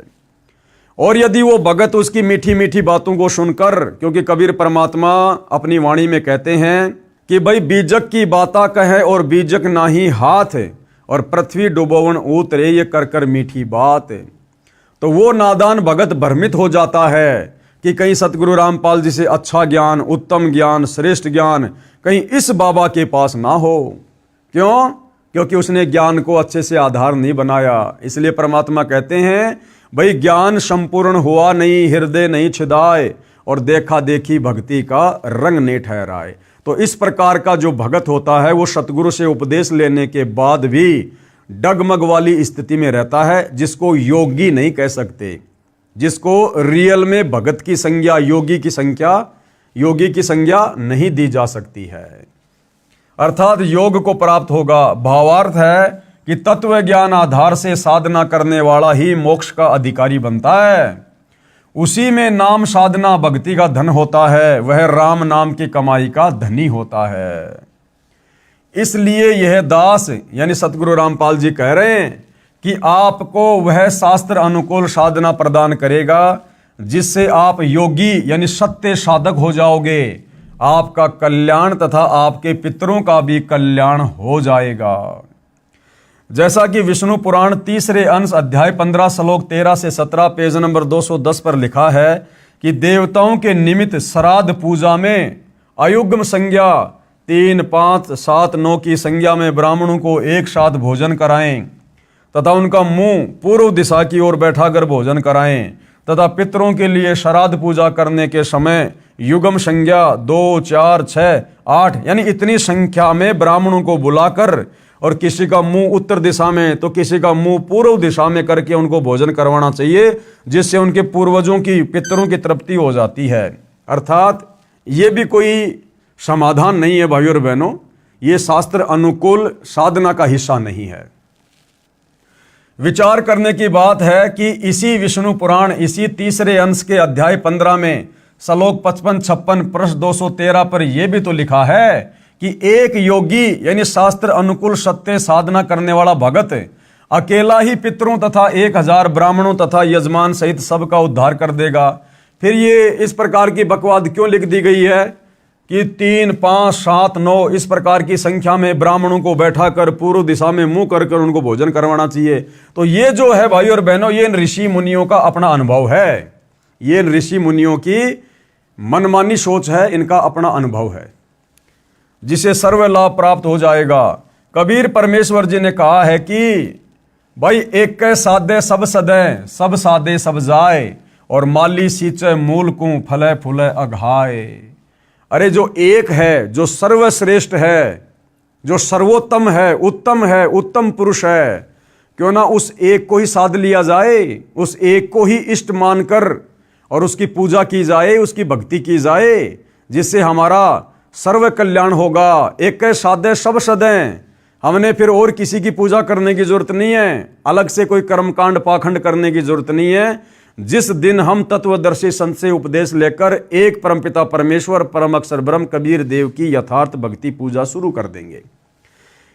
और यदि वो भगत उसकी मीठी मीठी बातों को सुनकर, क्योंकि कबीर परमात्मा अपनी वाणी में कहते हैं कि भाई बीजक की बाता कहे और बीजक नाही हाथ, और पृथ्वी डुबोवन उतरे ये कर कर मीठी बात। तो वो नादान भगत भ्रमित हो जाता है कि कहीं सतगुरु रामपाल जी से अच्छा ज्ञान, उत्तम ज्ञान, श्रेष्ठ ज्ञान कहीं इस बाबा के पास ना हो। क्यों? क्योंकि उसने ज्ञान को अच्छे से आधार नहीं बनाया। इसलिए परमात्मा कहते हैं भाई ज्ञान संपूर्ण हुआ नहीं, हृदय नहीं छिदाए, और देखा देखी भक्ति का रंग नहीं ठहराए। तो इस प्रकार का जो भगत होता है वो सतगुरु से उपदेश लेने के बाद भी डगमग वाली स्थिति में रहता है, जिसको योगी नहीं कह सकते, जिसको रियल में भगत की संज्ञा, योगी की संज्ञा नहीं दी जा सकती है। अर्थात योग को प्राप्त होगा। भावार्थ है कि तत्व ज्ञान आधार से साधना करने वाला ही मोक्ष का अधिकारी बनता है। उसी में नाम साधना भक्ति का धन होता है, वह राम नाम की कमाई का धनी होता है। इसलिए यह दास यानी सतगुरु रामपाल जी कह रहे हैं कि आपको वह शास्त्र अनुकूल साधना प्रदान करेगा जिससे आप योगी यानी सत्य साधक हो जाओगे। आपका कल्याण तथा आपके पितरों का भी कल्याण हो जाएगा। जैसा कि विष्णु पुराण तीसरे अंश अध्याय 15 श्लोक 13 से 17 पेज नंबर 210 पर लिखा है कि देवताओं के निमित्त श्राद्ध पूजा में अयुग्म संज्ञा 3, 5, 7, 9 की संज्ञा में ब्राह्मणों को एक साथ भोजन कराएं तथा उनका मुंह पूर्व दिशा की ओर बैठाकर भोजन कराएं तथा पितरों के लिए श्राद्ध पूजा करने के समय युगम संज्ञा 2, 4, 6, 8 यानी इतनी संख्या में ब्राह्मणों को बुलाकर और किसी का मुंह उत्तर दिशा में तो किसी का मुंह पूर्व दिशा में करके उनको भोजन करवाना चाहिए, जिससे उनके पूर्वजों की पितरों की तृप्ति हो जाती है। अर्थात ये भी कोई समाधान नहीं है भाइयों और बहनों, ये शास्त्र अनुकूल साधना का हिस्सा नहीं है। विचार करने की बात है कि इसी विष्णु पुराण इसी तीसरे अंश के अध्याय 15 में श्लोक 55-56 पृष्ठ 213 पर यह भी तो लिखा है कि एक योगी यानी शास्त्र अनुकूल सत्य साधना करने वाला भगत अकेला ही पितरों तथा 1000 ब्राह्मणों तथा यजमान सहित सबका उद्धार कर देगा। फिर ये इस प्रकार की बकवाद क्यों लिख दी गई है कि 3, 5, 7, 9 इस प्रकार की संख्या में ब्राह्मणों को बैठा कर पूर्व दिशा में मुंह कर उनको भोजन करवाना चाहिए। तो ये जो है भाई और बहनों, ये इन ऋषि मुनियों का अपना अनुभव है। ये इन ऋषि मुनियों की मनमानी सोच है, इनका अपना अनुभव है, जिसे सर्व लाभ प्राप्त हो जाएगा। कबीर परमेश्वर जी ने कहा है कि भाई एक कै साधे सब सदै, सब साधे सब जाए, और माली सींचे मूल को फले फूले अघाए। अरे जो एक है, जो सर्वश्रेष्ठ है, जो सर्वोत्तम है, उत्तम पुरुष है, क्यों ना उस एक को ही साध लिया जाए, उस एक को ही इष्ट मानकर और उसकी पूजा की जाए, उसकी भक्ति की जाए, जिससे हमारा सर्व कल्याण होगा। एक कै साधे सब सदै, हमने फिर और किसी की पूजा करने की जरूरत नहीं है, अलग से कोई कर्मकांड पाखंड करने की जरूरत नहीं है। जिस दिन हम तत्वदर्शी संत से उपदेश लेकर एक परमपिता परमेश्वर परम अक्षर ब्रह्म कबीर देव की यथार्थ भक्ति पूजा शुरू कर देंगे।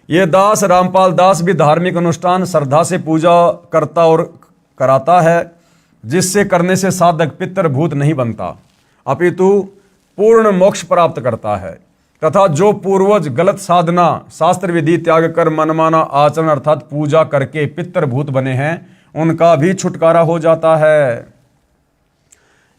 ये दास रामपाल दास भी धार्मिक अनुष्ठान श्रद्धा से पूजा करता और कराता है, जिससे करने से साधक पितर भूत नहीं बनता, अपितु पूर्ण मोक्ष प्राप्त करता है। तथा जो पूर्वज गलत साधना शास्त्र विधि त्याग कर मनमाना आचरण अर्थात पूजा करके पितर भूत बने हैं, उनका भी छुटकारा हो जाता है।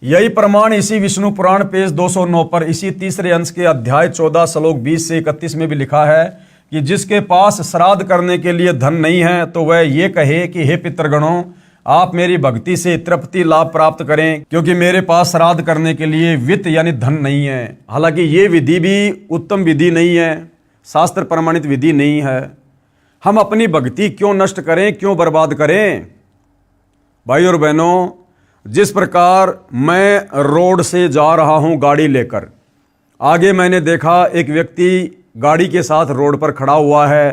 यही प्रमाण इसी विष्णु पुराण पेज 209 पर इसी तीसरे अंश के अध्याय 14 श्लोक 20 से 31 में भी लिखा है कि जिसके पास श्राद्ध करने के लिए धन नहीं है, तो वह ये कहे कि हे पितृगणों, आप मेरी भक्ति से तृप्ति लाभ प्राप्त करें, क्योंकि मेरे पास श्राद्ध करने के लिए वित्त यानी धन नहीं है। हालांकि ये विधि भी उत्तम विधि नहीं है, शास्त्र प्रमाणित विधि नहीं है। हम अपनी भक्ति क्यों नष्ट करें, क्यों बर्बाद करें? भाई और बहनों, जिस प्रकार मैं रोड से जा रहा हूं गाड़ी लेकर, आगे मैंने देखा एक व्यक्ति गाड़ी के साथ रोड पर खड़ा हुआ है।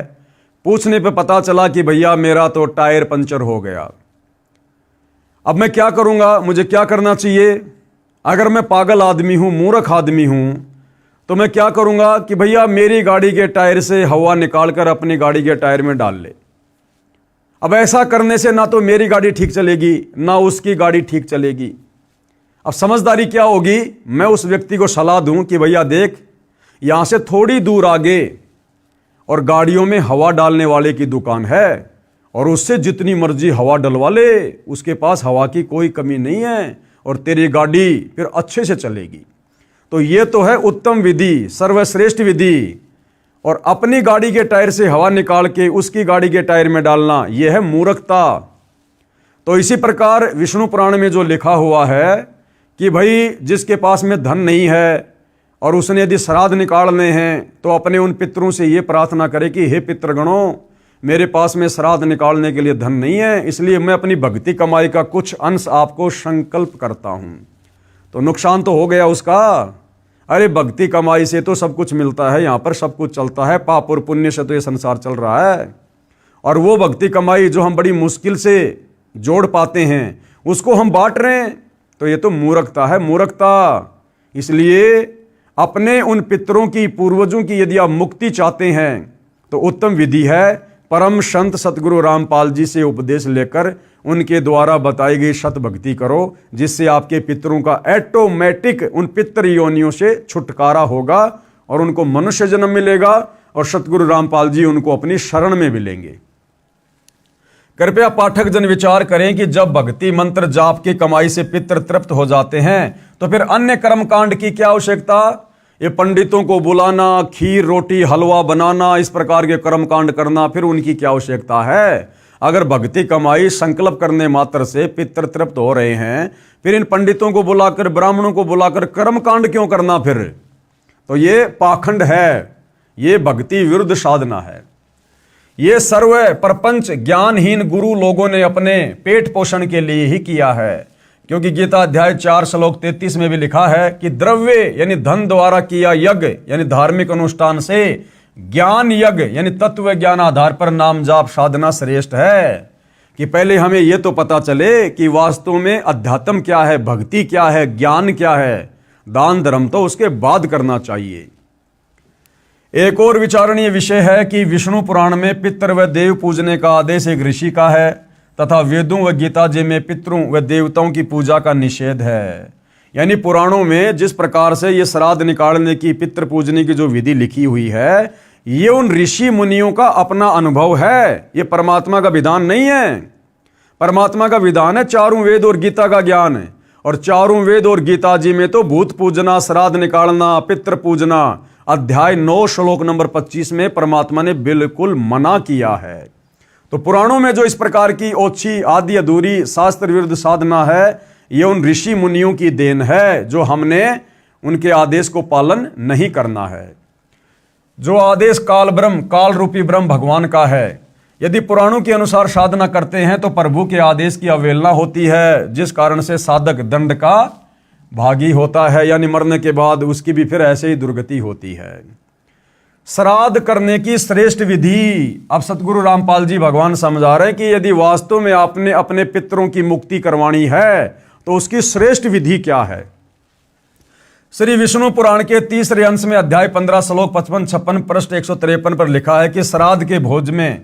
पूछने पे पता चला कि भैया मेरा तो टायर पंचर हो गया। अब मैं क्या करूंगा, मुझे क्या करना चाहिए? अगर मैं पागल आदमी हूं, मूर्ख आदमी हूं, तो मैं क्या करूंगा कि भैया मेरी गाड़ी के टायर से हवा निकालकर अपनी गाड़ी के टायर में डाल ले। अब ऐसा करने से ना तो मेरी गाड़ी ठीक चलेगी, ना उसकी गाड़ी ठीक चलेगी। अब समझदारी क्या होगी? मैं उस व्यक्ति को सलाह दूं कि भैया देख, यहां से थोड़ी दूर आगे और गाड़ियों में हवा डालने वाले की दुकान है, और उससे जितनी मर्जी हवा डलवा ले, उसके पास हवा की कोई कमी नहीं है, और तेरी गाड़ी फिर अच्छे से चलेगी। तो ये तो है उत्तम विधि, सर्वश्रेष्ठ विधि। और अपनी गाड़ी के टायर से हवा निकाल के उसकी गाड़ी के टायर में डालना, यह है मूर्खता। तो इसी प्रकार विष्णु पुराण में जो लिखा हुआ है कि भाई जिसके पास में धन नहीं है और उसने यदि श्राद्ध निकालने हैं, तो अपने उन पितरों से ये प्रार्थना करे कि हे पितृगणों, मेरे पास में श्राद्ध निकालने के लिए धन नहीं है, इसलिए मैं अपनी भक्ति कमाई का कुछ अंश आपको संकल्प करता हूं। तो नुकसान तो हो गया उसका। अरे भक्ति कमाई से तो सब कुछ मिलता है, यहां पर सब कुछ चलता है, पाप और पुण्य से तो ये संसार चल रहा है। और वो भक्ति कमाई जो हम बड़ी मुश्किल से जोड़ पाते हैं, उसको हम बांट रहे हैं, तो ये तो मूर्खता है, मूर्खता। इसलिए अपने उन पितरों की, पूर्वजों की यदि आप मुक्ति चाहते हैं, तो उत्तम विधि है परम संत सतगुरु रामपाल जी से उपदेश लेकर उनके द्वारा बताई गई सत भक्ति करो, जिससे आपके पितरों का ऑटोमेटिक उन पितृ योनियों से छुटकारा होगा और उनको मनुष्य जन्म मिलेगा, और सतगुरु रामपाल जी उनको अपनी शरण में मिलेंगे। कृपया पाठक जन विचार करें कि जब भक्ति मंत्र जाप की कमाई से पितृ तृप्त हो जाते हैं, तो फिर अन्य कर्मकांड की क्या आवश्यकता? ये पंडितों को बुलाना, खीर रोटी हलवा बनाना, इस प्रकार के कर्मकांड करना, फिर उनकी क्या आवश्यकता है? अगर भक्ति कमाई संकल्प करने मात्र से पितृ तृप्त हो रहे हैं, फिर इन पंडितों को बुलाकर, ब्राह्मणों को बुलाकर कर्मकांड क्यों करना? फिर तो ये पाखंड है, ये भक्ति विरुद्ध साधना है। ये सर्व प्रपंच ज्ञानहीन गुरु लोगों ने अपने पेट पोषण के लिए ही किया है, क्योंकि गीता अध्याय 4 श्लोक 33 में भी लिखा है कि द्रव्य यानी धन द्वारा किया यज्ञ यानी धार्मिक अनुष्ठान से ज्ञान यज्ञ यानी तत्व ज्ञान आधार पर नाम जाप साधना श्रेष्ठ है। कि पहले हमें यह तो पता चले कि वास्तव में अध्यात्म क्या है, भक्ति क्या है, ज्ञान क्या है। दान धर्म तो उसके बाद करना चाहिए। एक और विचारणीय विषय है कि विष्णु पुराण में पितर व देव पूजने का आदेश एक ऋषि का है तथा वेदों व गीता जी में पितरों व देवताओं की पूजा का निषेध है। यानी पुराणों में जिस प्रकार से ये श्राद्ध निकालने की, पितृ पूजने की जो विधि लिखी हुई है, ये उन ऋषि मुनियों का अपना अनुभव है, ये परमात्मा का विधान नहीं है। परमात्मा का विधान है चारों वेद और गीता का ज्ञान है, और चारों वेद और गीता जी में तो भूत पूजना, श्राद्ध निकालना, पितृ पूजना अध्याय 9 श्लोक नंबर 25 में परमात्मा ने बिल्कुल मना किया है। तो पुराणों में जो इस प्रकार की ओछी, आदि अधूरी, शास्त्र विरुद्ध साधना है, ये उन ऋषि मुनियों की देन है जो हमने उनके आदेश को पालन नहीं करना है। जो आदेश काल ब्रह्म, काल रूपी ब्रह्म भगवान का है, यदि पुराणों के अनुसार साधना करते हैं तो प्रभु के आदेश की अवहेलना होती है, जिस कारण से साधक दंड का भागी होता है, यानी मरने के बाद उसकी भी फिर ऐसे ही दुर्गति होती है। श्राद्ध करने की श्रेष्ठ विधि अब सतगुरु रामपाल जी भगवान समझा रहे हैं कि यदि वास्तव में आपने अपने पितरों की मुक्ति करवानी है तो उसकी श्रेष्ठ विधि क्या है। श्री विष्णु पुराण के 3रे अंश में अध्याय 15 श्लोक 55-56 पृष्ठ 153 पर लिखा है कि श्राद्ध के भोज में,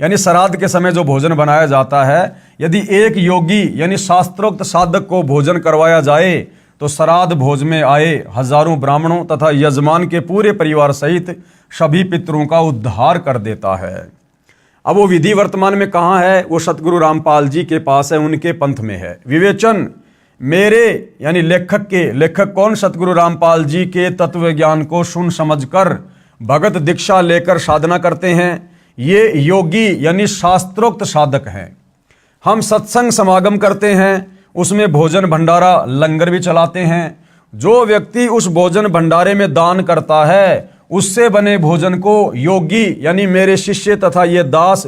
यानी श्राद्ध के समय जो भोजन बनाया जाता है, यदि एक योगी यानी शास्त्रोक्त साधक को भोजन करवाया जाए तो श्राद्ध भोज में आए हजारों ब्राह्मणों तथा यजमान के पूरे परिवार सहित सभी पितरों का उद्धार कर देता है। अब वो विधि वर्तमान में कहाँ है? वो सतगुरु रामपाल जी के पास है, उनके पंथ में है। विवेचन मेरे यानी लेखक कौन? सतगुरु रामपाल जी के तत्व ज्ञान को सुन समझकर भगत दीक्षा लेकर साधना करते हैं। ये योगी यानी शास्त्रोक्त साधक हैं। हम सत्संग समागम करते हैं, उसमें भोजन भंडारा लंगर भी चलाते हैं। जो व्यक्ति उस भोजन भंडारे में दान करता है, उससे बने भोजन को योगी यानी मेरे शिष्य तथा ये दास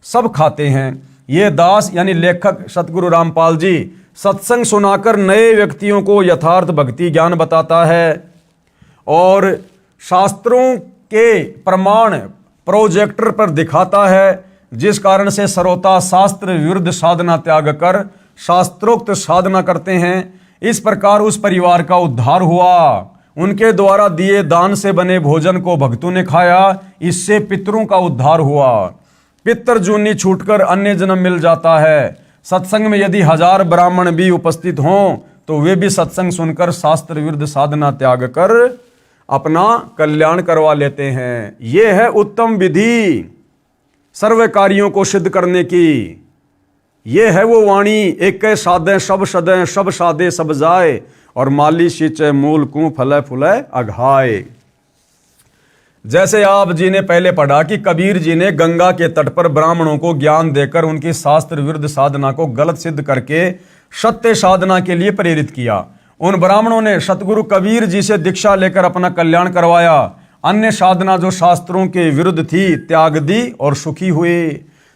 सब खाते हैं। ये दास यानी लेखक सतगुरु रामपाल जी सत्संग सुनाकर नए व्यक्तियों को यथार्थ भक्ति ज्ञान बताता है और शास्त्रों के प्रमाण प्रोजेक्टर पर दिखाता है, जिस कारण से श्रोता शास्त्र विरुद्ध साधना त्याग कर शास्त्रोक्त साधना करते हैं। इस प्रकार उस परिवार का उद्धार हुआ। उनके द्वारा दिए दान से बने भोजन को भक्तों ने खाया, इससे पितरों का उद्धार हुआ। पितर जूनी छूटकर अन्य जन्म मिल जाता है। सत्संग में यदि 1000 ब्राह्मण भी उपस्थित हों तो वे भी सत्संग सुनकर शास्त्र विरुद्ध साधना त्याग कर अपना कल्याण करवा लेते हैं। ये है उत्तम विधि सर्व कार्यों को सिद्ध करने की। ये है वो वाणी, एक साधे सब सदें, सब साधे सब जाए, और माली सींचे मूल कूं फले फुले अघाए। जैसे आप जी ने पहले पढ़ा कि कबीर जी ने गंगा के तट पर ब्राह्मणों को ज्ञान देकर उनकी शास्त्र विरुद्ध साधना को गलत सिद्ध करके सत्य साधना के लिए प्रेरित किया। उन ब्राह्मणों ने सतगुरु कबीर जी से दीक्षा लेकर अपना कल्याण करवाया। अन्य साधना जो शास्त्रों के विरुद्ध थी त्याग दी और सुखी हुए।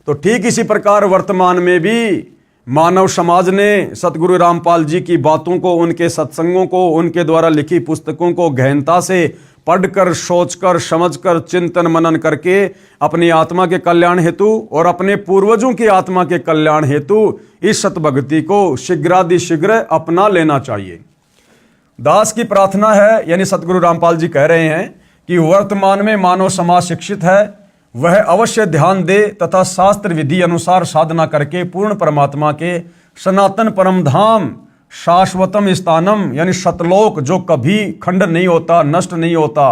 तो ठीक इसी प्रकार वर्तमान में भी मानव समाज ने सतगुरु रामपाल जी की बातों को, उनके सत्संगों को, उनके द्वारा लिखी पुस्तकों को गहनता से पढ़कर, सोचकर, समझकर, चिंतन मनन करके अपनी आत्मा के कल्याण हेतु और अपने पूर्वजों की आत्मा के कल्याण हेतु इस सतभक्ति को शीघ्रातिशीघ्र अपना लेना चाहिए। दास की प्रार्थना है, यानी सतगुरु रामपाल जी कह रहे हैं कि वर्तमान में मानव समाज शिक्षित है, वह अवश्य ध्यान दे तथा शास्त्र विधि अनुसार साधना करके पूर्ण परमात्मा के सनातन परम धाम शाश्वतम स्थानम यानी सतलोक, जो कभी खंड नहीं होता, नष्ट नहीं होता,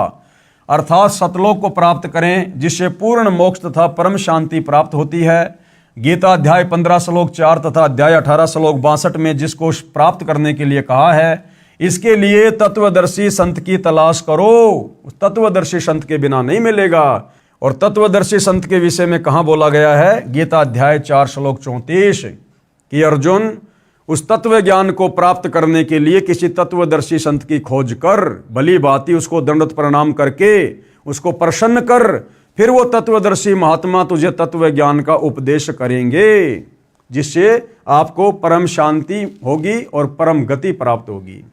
अर्थात सतलोक को प्राप्त करें, जिससे पूर्ण मोक्ष तथा परम शांति प्राप्त होती है। गीता अध्याय 15 श्लोक 4 तथा अध्याय 18 श्लोक 62 में जिसको प्राप्त करने के लिए कहा है, इसके लिए तत्वदर्शी संत की तलाश करो। तत्वदर्शी संत के बिना नहीं मिलेगा। और तत्वदर्शी संत के विषय में कहाँ बोला गया है? गीता अध्याय 4 श्लोक 34 कि अर्जुन, उस तत्व ज्ञान को प्राप्त करने के लिए किसी तत्वदर्शी संत की खोज कर, भली भांति उसको दंडवत प्रणाम करके उसको प्रसन्न कर, फिर वो तत्वदर्शी महात्मा तुझे तत्व ज्ञान का उपदेश करेंगे, जिससे आपको परम शांति होगी और परम गति प्राप्त होगी।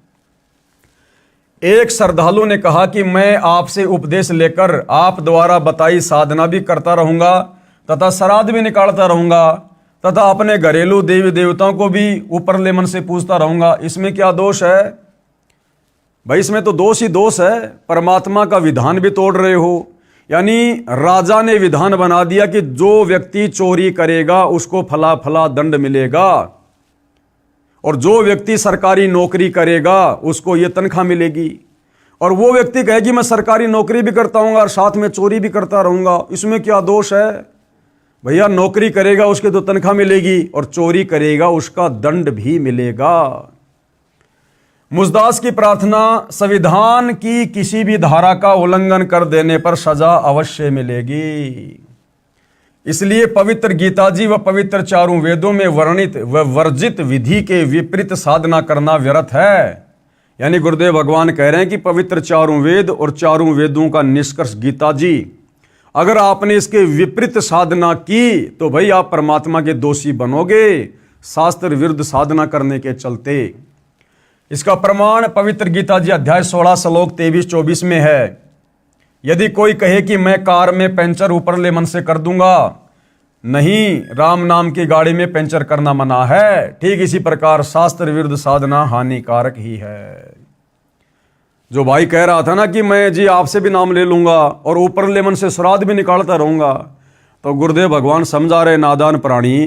एक श्रद्धालु ने कहा कि मैं आपसे उपदेश लेकर आप द्वारा बताई साधना भी करता रहूंगा तथा श्राद्ध भी निकालता रहूंगा तथा अपने घरेलू देवी देवताओं को भी ऊपरले मन से पूजता रहूंगा, इसमें क्या दोष है? भाई इसमें तो दोष ही दोष है, परमात्मा का विधान भी तोड़ रहे हो। यानी राजा ने विधान बना दिया कि जो व्यक्ति चोरी करेगा उसको फला फला दंड मिलेगा, और जो व्यक्ति सरकारी नौकरी करेगा उसको ये तनख्वाह मिलेगी। और वो व्यक्ति कहे कि मैं सरकारी नौकरी भी करता हूँ और साथ में चोरी भी करता रहूंगा, इसमें क्या दोष है? भैया नौकरी करेगा उसके तो तनख्वाह मिलेगी, और चोरी करेगा उसका दंड भी मिलेगा। मुजदास की प्रार्थना, संविधान की किसी भी धारा का उल्लंघन कर देने पर सजा अवश्य मिलेगी। इसलिए पवित्र गीता जी व पवित्र चारों वेदों में वर्णित व वर्जित विधि के विपरीत साधना करना व्यर्थ है। यानी गुरुदेव भगवान कह रहे हैं कि पवित्र चारों वेद और चारों वेदों का निष्कर्ष गीता जी, अगर आपने इसके विपरीत साधना की तो भाई आप परमात्मा के दोषी बनोगे, शास्त्र विरुद्ध साधना करने के चलते। इसका प्रमाण पवित्र गीता जी अध्याय 16 श्लोक 23-24 में है। यदि कोई कहे कि मैं कार में पंचर ऊपरले मन से कर दूंगा, नहीं, राम नाम की गाड़ी में पंचर करना मना है। ठीक इसी प्रकार शास्त्र विरुद्ध साधना हानिकारक ही है। जो भाई कह रहा था ना कि मैं जी आपसे भी नाम ले लूंगा और ऊपरले मन से श्राद्ध भी निकालता रहूंगा, तो गुरुदेव भगवान समझा रहे, नादान प्राणी,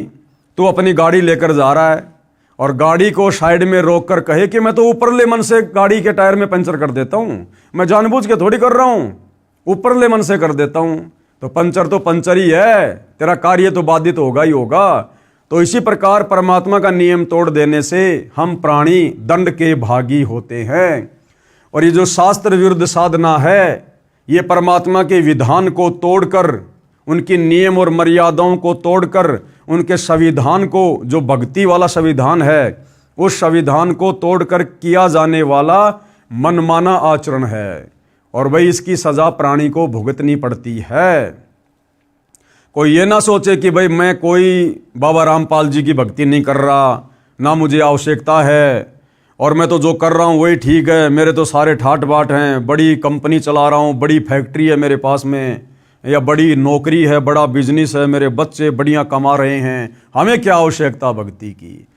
तू अपनी गाड़ी लेकर जा रहा है और गाड़ी को साइड में रोक कर कहे कि मैं तो ऊपरले मन से गाड़ी के टायर में पंचर कर देता हूं, मैं जानबूझ के थोड़ी कर रहा हूं, ऊपरले मन से कर देता हूं, तो पंचर ही है, तेरा कार्य तो बाधित होगा ही होगा। तो इसी प्रकार परमात्मा का नियम तोड़ देने से हम प्राणी दंड के भागी होते हैं। और ये जो शास्त्र विरुद्ध साधना है, ये परमात्मा के विधान को तोड़कर, उनके नियम और मर्यादाओं को तोड़कर, उनके संविधान को, जो भक्ति वाला संविधान है, उस संविधान को तोड़कर किया जाने वाला मनमाना आचरण है। और भाई इसकी सजा प्राणी को भुगतनी पड़ती है। कोई ये ना सोचे कि भाई मैं कोई बाबा रामपाल जी की भक्ति नहीं कर रहा, ना मुझे आवश्यकता है, और मैं तो जो कर रहा हूँ वही ठीक है, मेरे तो सारे ठाट बाट हैं, बड़ी कंपनी चला रहा हूँ, बड़ी फैक्ट्री है मेरे पास में, या बड़ी नौकरी है, बड़ा बिजनेस है, मेरे बच्चे बढ़िया कमा रहे हैं, हमें क्या आवश्यकता भक्ति की।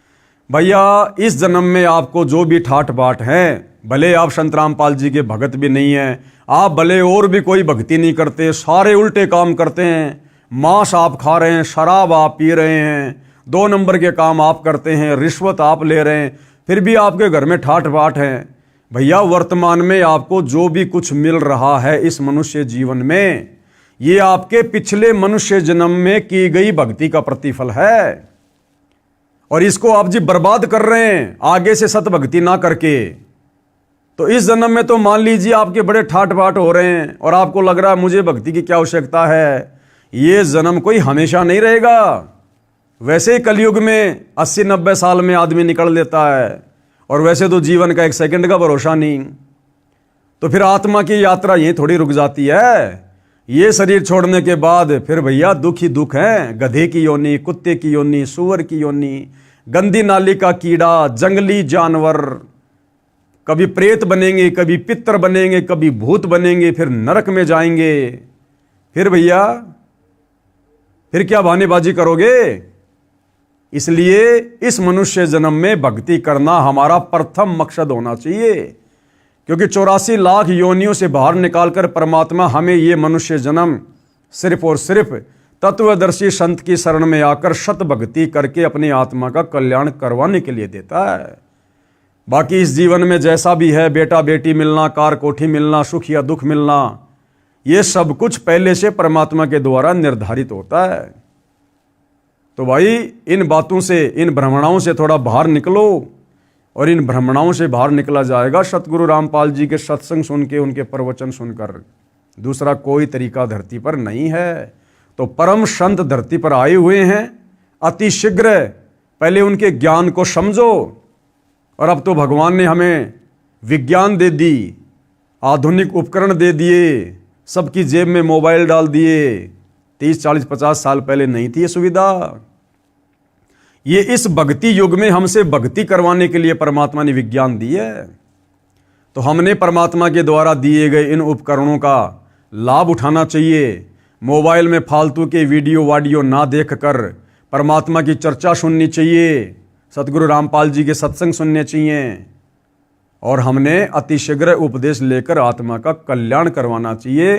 भैया इस जन्म में आपको जो भी ठाट बाट हैं, भले आप संत रामपाल जी के भगत भी नहीं हैं, आप भले और भी कोई भक्ति नहीं करते, सारे उल्टे काम करते हैं, मांस आप खा रहे हैं, शराब आप पी रहे हैं, 2 नंबर के काम आप करते हैं, रिश्वत आप ले रहे हैं, फिर भी आपके घर में ठाट बाट हैं। भैया वर्तमान में आपको जो भी कुछ मिल रहा है इस मनुष्य जीवन में, ये आपके पिछले मनुष्य जन्म में की गई भक्ति का प्रतिफल है, और इसको आप जी बर्बाद कर रहे हैं आगे से सत भक्ति ना करके। तो इस जन्म में तो मान लीजिए आपके बड़े ठाट बाट हो रहे हैं और आपको लग रहा है मुझे भक्ति की क्या आवश्यकता है। ये जन्म कोई हमेशा नहीं रहेगा। वैसे ही कलयुग में 80-90 साल में आदमी निकल लेता है, और वैसे तो जीवन का 1 सेकंड का भरोसा नहीं। तो फिर आत्मा की यात्रा यहीं थोड़ी रुक जाती है। ये शरीर छोड़ने के बाद फिर भैया दुख ही दुख है। गधे की योनि, कुत्ते की योनि, सूअर की योनि, गंदी नाली का कीड़ा, जंगली जानवर, कभी प्रेत बनेंगे, कभी पितर बनेंगे, कभी भूत बनेंगे, फिर नरक में जाएंगे। फिर भैया फिर क्या बहानेबाजी करोगे। इसलिए इस मनुष्य जन्म में भक्ति करना हमारा प्रथम मकसद होना चाहिए, क्योंकि 84 लाख योनियों से बाहर निकालकर परमात्मा हमें ये मनुष्य जन्म सिर्फ और सिर्फ तत्वदर्शी संत की शरण में आकर सत भक्ति करके अपनी आत्मा का कल्याण करवाने के लिए देता है। बाकी इस जीवन में जैसा भी है, बेटा बेटी मिलना, कार कोठी मिलना, सुख या दुख मिलना, ये सब कुछ पहले से परमात्मा के द्वारा निर्धारित होता है। तो भाई इन बातों से, इन भ्रमणाओं से थोड़ा बाहर निकलो, और इन भ्रमणाओं से बाहर निकला जाएगा सतगुरु रामपाल जी के सत्संग सुन के, उनके प्रवचन सुनकर। दूसरा कोई तरीका धरती पर नहीं है। तो परम संत धरती पर आए हुए हैं, अति शीघ्र पहले उनके ज्ञान को समझो। और अब तो भगवान ने हमें विज्ञान दे दी, आधुनिक उपकरण दे दिए, सबकी जेब में मोबाइल डाल दिए। 30, 40, 50 साल पहले नहीं थी ये सुविधा। ये इस भक्ति युग में हमसे भक्ति करवाने के लिए परमात्मा ने विज्ञान दी है। तो हमने परमात्मा के द्वारा दिए गए इन उपकरणों का लाभ उठाना चाहिए। मोबाइल में फालतू के वीडियो वाडियो ना देखकर परमात्मा की चर्चा सुननी चाहिए, सतगुरु रामपाल जी के सत्संग सुनने चाहिए। और हमने अतिशीघ्र उपदेश लेकर आत्मा का कल्याण करवाना चाहिए।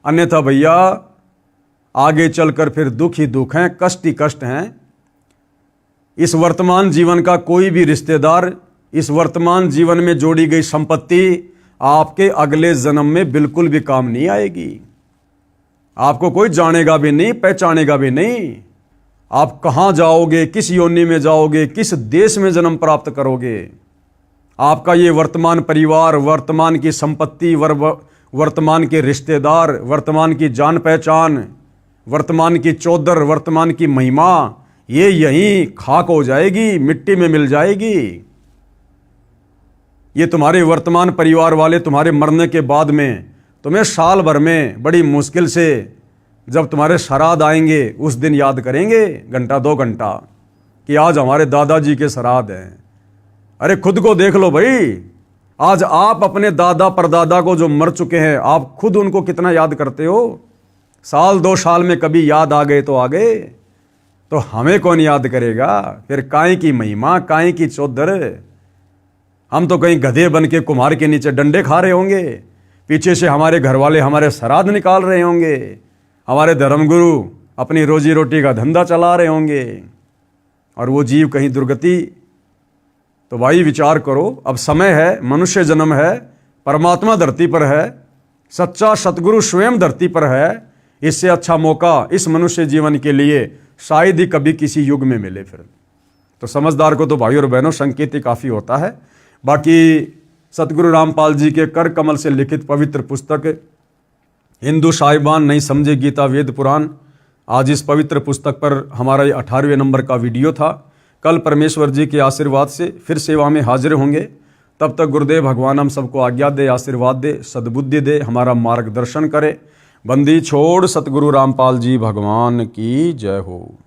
अन्यथा भैया आगे चलकर फिर दुख ही दुख हैं, कष्ट ही कष्ट हैं। इस वर्तमान जीवन का कोई भी रिश्तेदार, इस वर्तमान जीवन में जोड़ी गई संपत्ति आपके अगले जन्म में बिल्कुल भी काम नहीं आएगी। आपको कोई जानेगा भी नहीं, पहचानेगा भी नहीं। आप कहां जाओगे, किस योनि में जाओगे, किस देश में जन्म प्राप्त करोगे, आपका ये वर्तमान परिवार, वर्तमान की संपत्ति, वर्तमान के रिश्तेदार, वर्तमान की जान पहचान, वर्तमान की चौधर, वर्तमान की महिमा, ये यहीं खाक हो जाएगी, मिट्टी में मिल जाएगी। ये तुम्हारे वर्तमान परिवार वाले तुम्हारे मरने के बाद में तुम्हें साल भर में बड़ी मुश्किल से जब तुम्हारे श्राद्ध आएंगे उस दिन याद करेंगे, घंटा 2 घंटा, कि आज हमारे दादाजी के श्राद्ध हैं। अरे खुद को देख लो भाई, आज आप अपने दादा परदादा को जो मर चुके हैं, आप खुद उनको कितना याद करते हो। साल 2 साल में कभी याद आ गए तो आ गए, तो हमें कौन याद करेगा। फिर काहे की महिमा, काहे की चौधर। हम तो कहीं गधे बन के कुम्हार के नीचे डंडे खा रहे होंगे, पीछे से हमारे घर वाले हमारे श्राद्ध निकाल रहे होंगे, हमारे धर्मगुरु अपनी रोजी रोटी का धंधा चला रहे होंगे, और वो जीव कहीं दुर्गति। तो भाई विचार करो, अब समय है, मनुष्य जन्म है, परमात्मा धरती पर है, सच्चा सतगुरु स्वयं धरती पर है। इससे अच्छा मौका इस मनुष्य जीवन के लिए शायद ही कभी किसी युग में मिले। फिर तो समझदार को तो भाई और बहनों संकेत ही काफ़ी होता है। बाकी सतगुरु रामपाल जी के कर कमल से लिखित पवित्र पुस्तक हिंदू साहिबान नहीं समझे गीता वेद पुराण, आज इस पवित्र पुस्तक पर हमारा ये 18वें नंबर का वीडियो था। कल परमेश्वर जी के आशीर्वाद से फिर सेवा में हाजिर होंगे। तब तक गुरुदेव भगवान हम सबको आज्ञा दे, आशीर्वाद दे, सद्बुद्धि दे, हमारा मार्गदर्शन करे। बंदी छोड़ सतगुरु रामपाल जी भगवान की जय हो।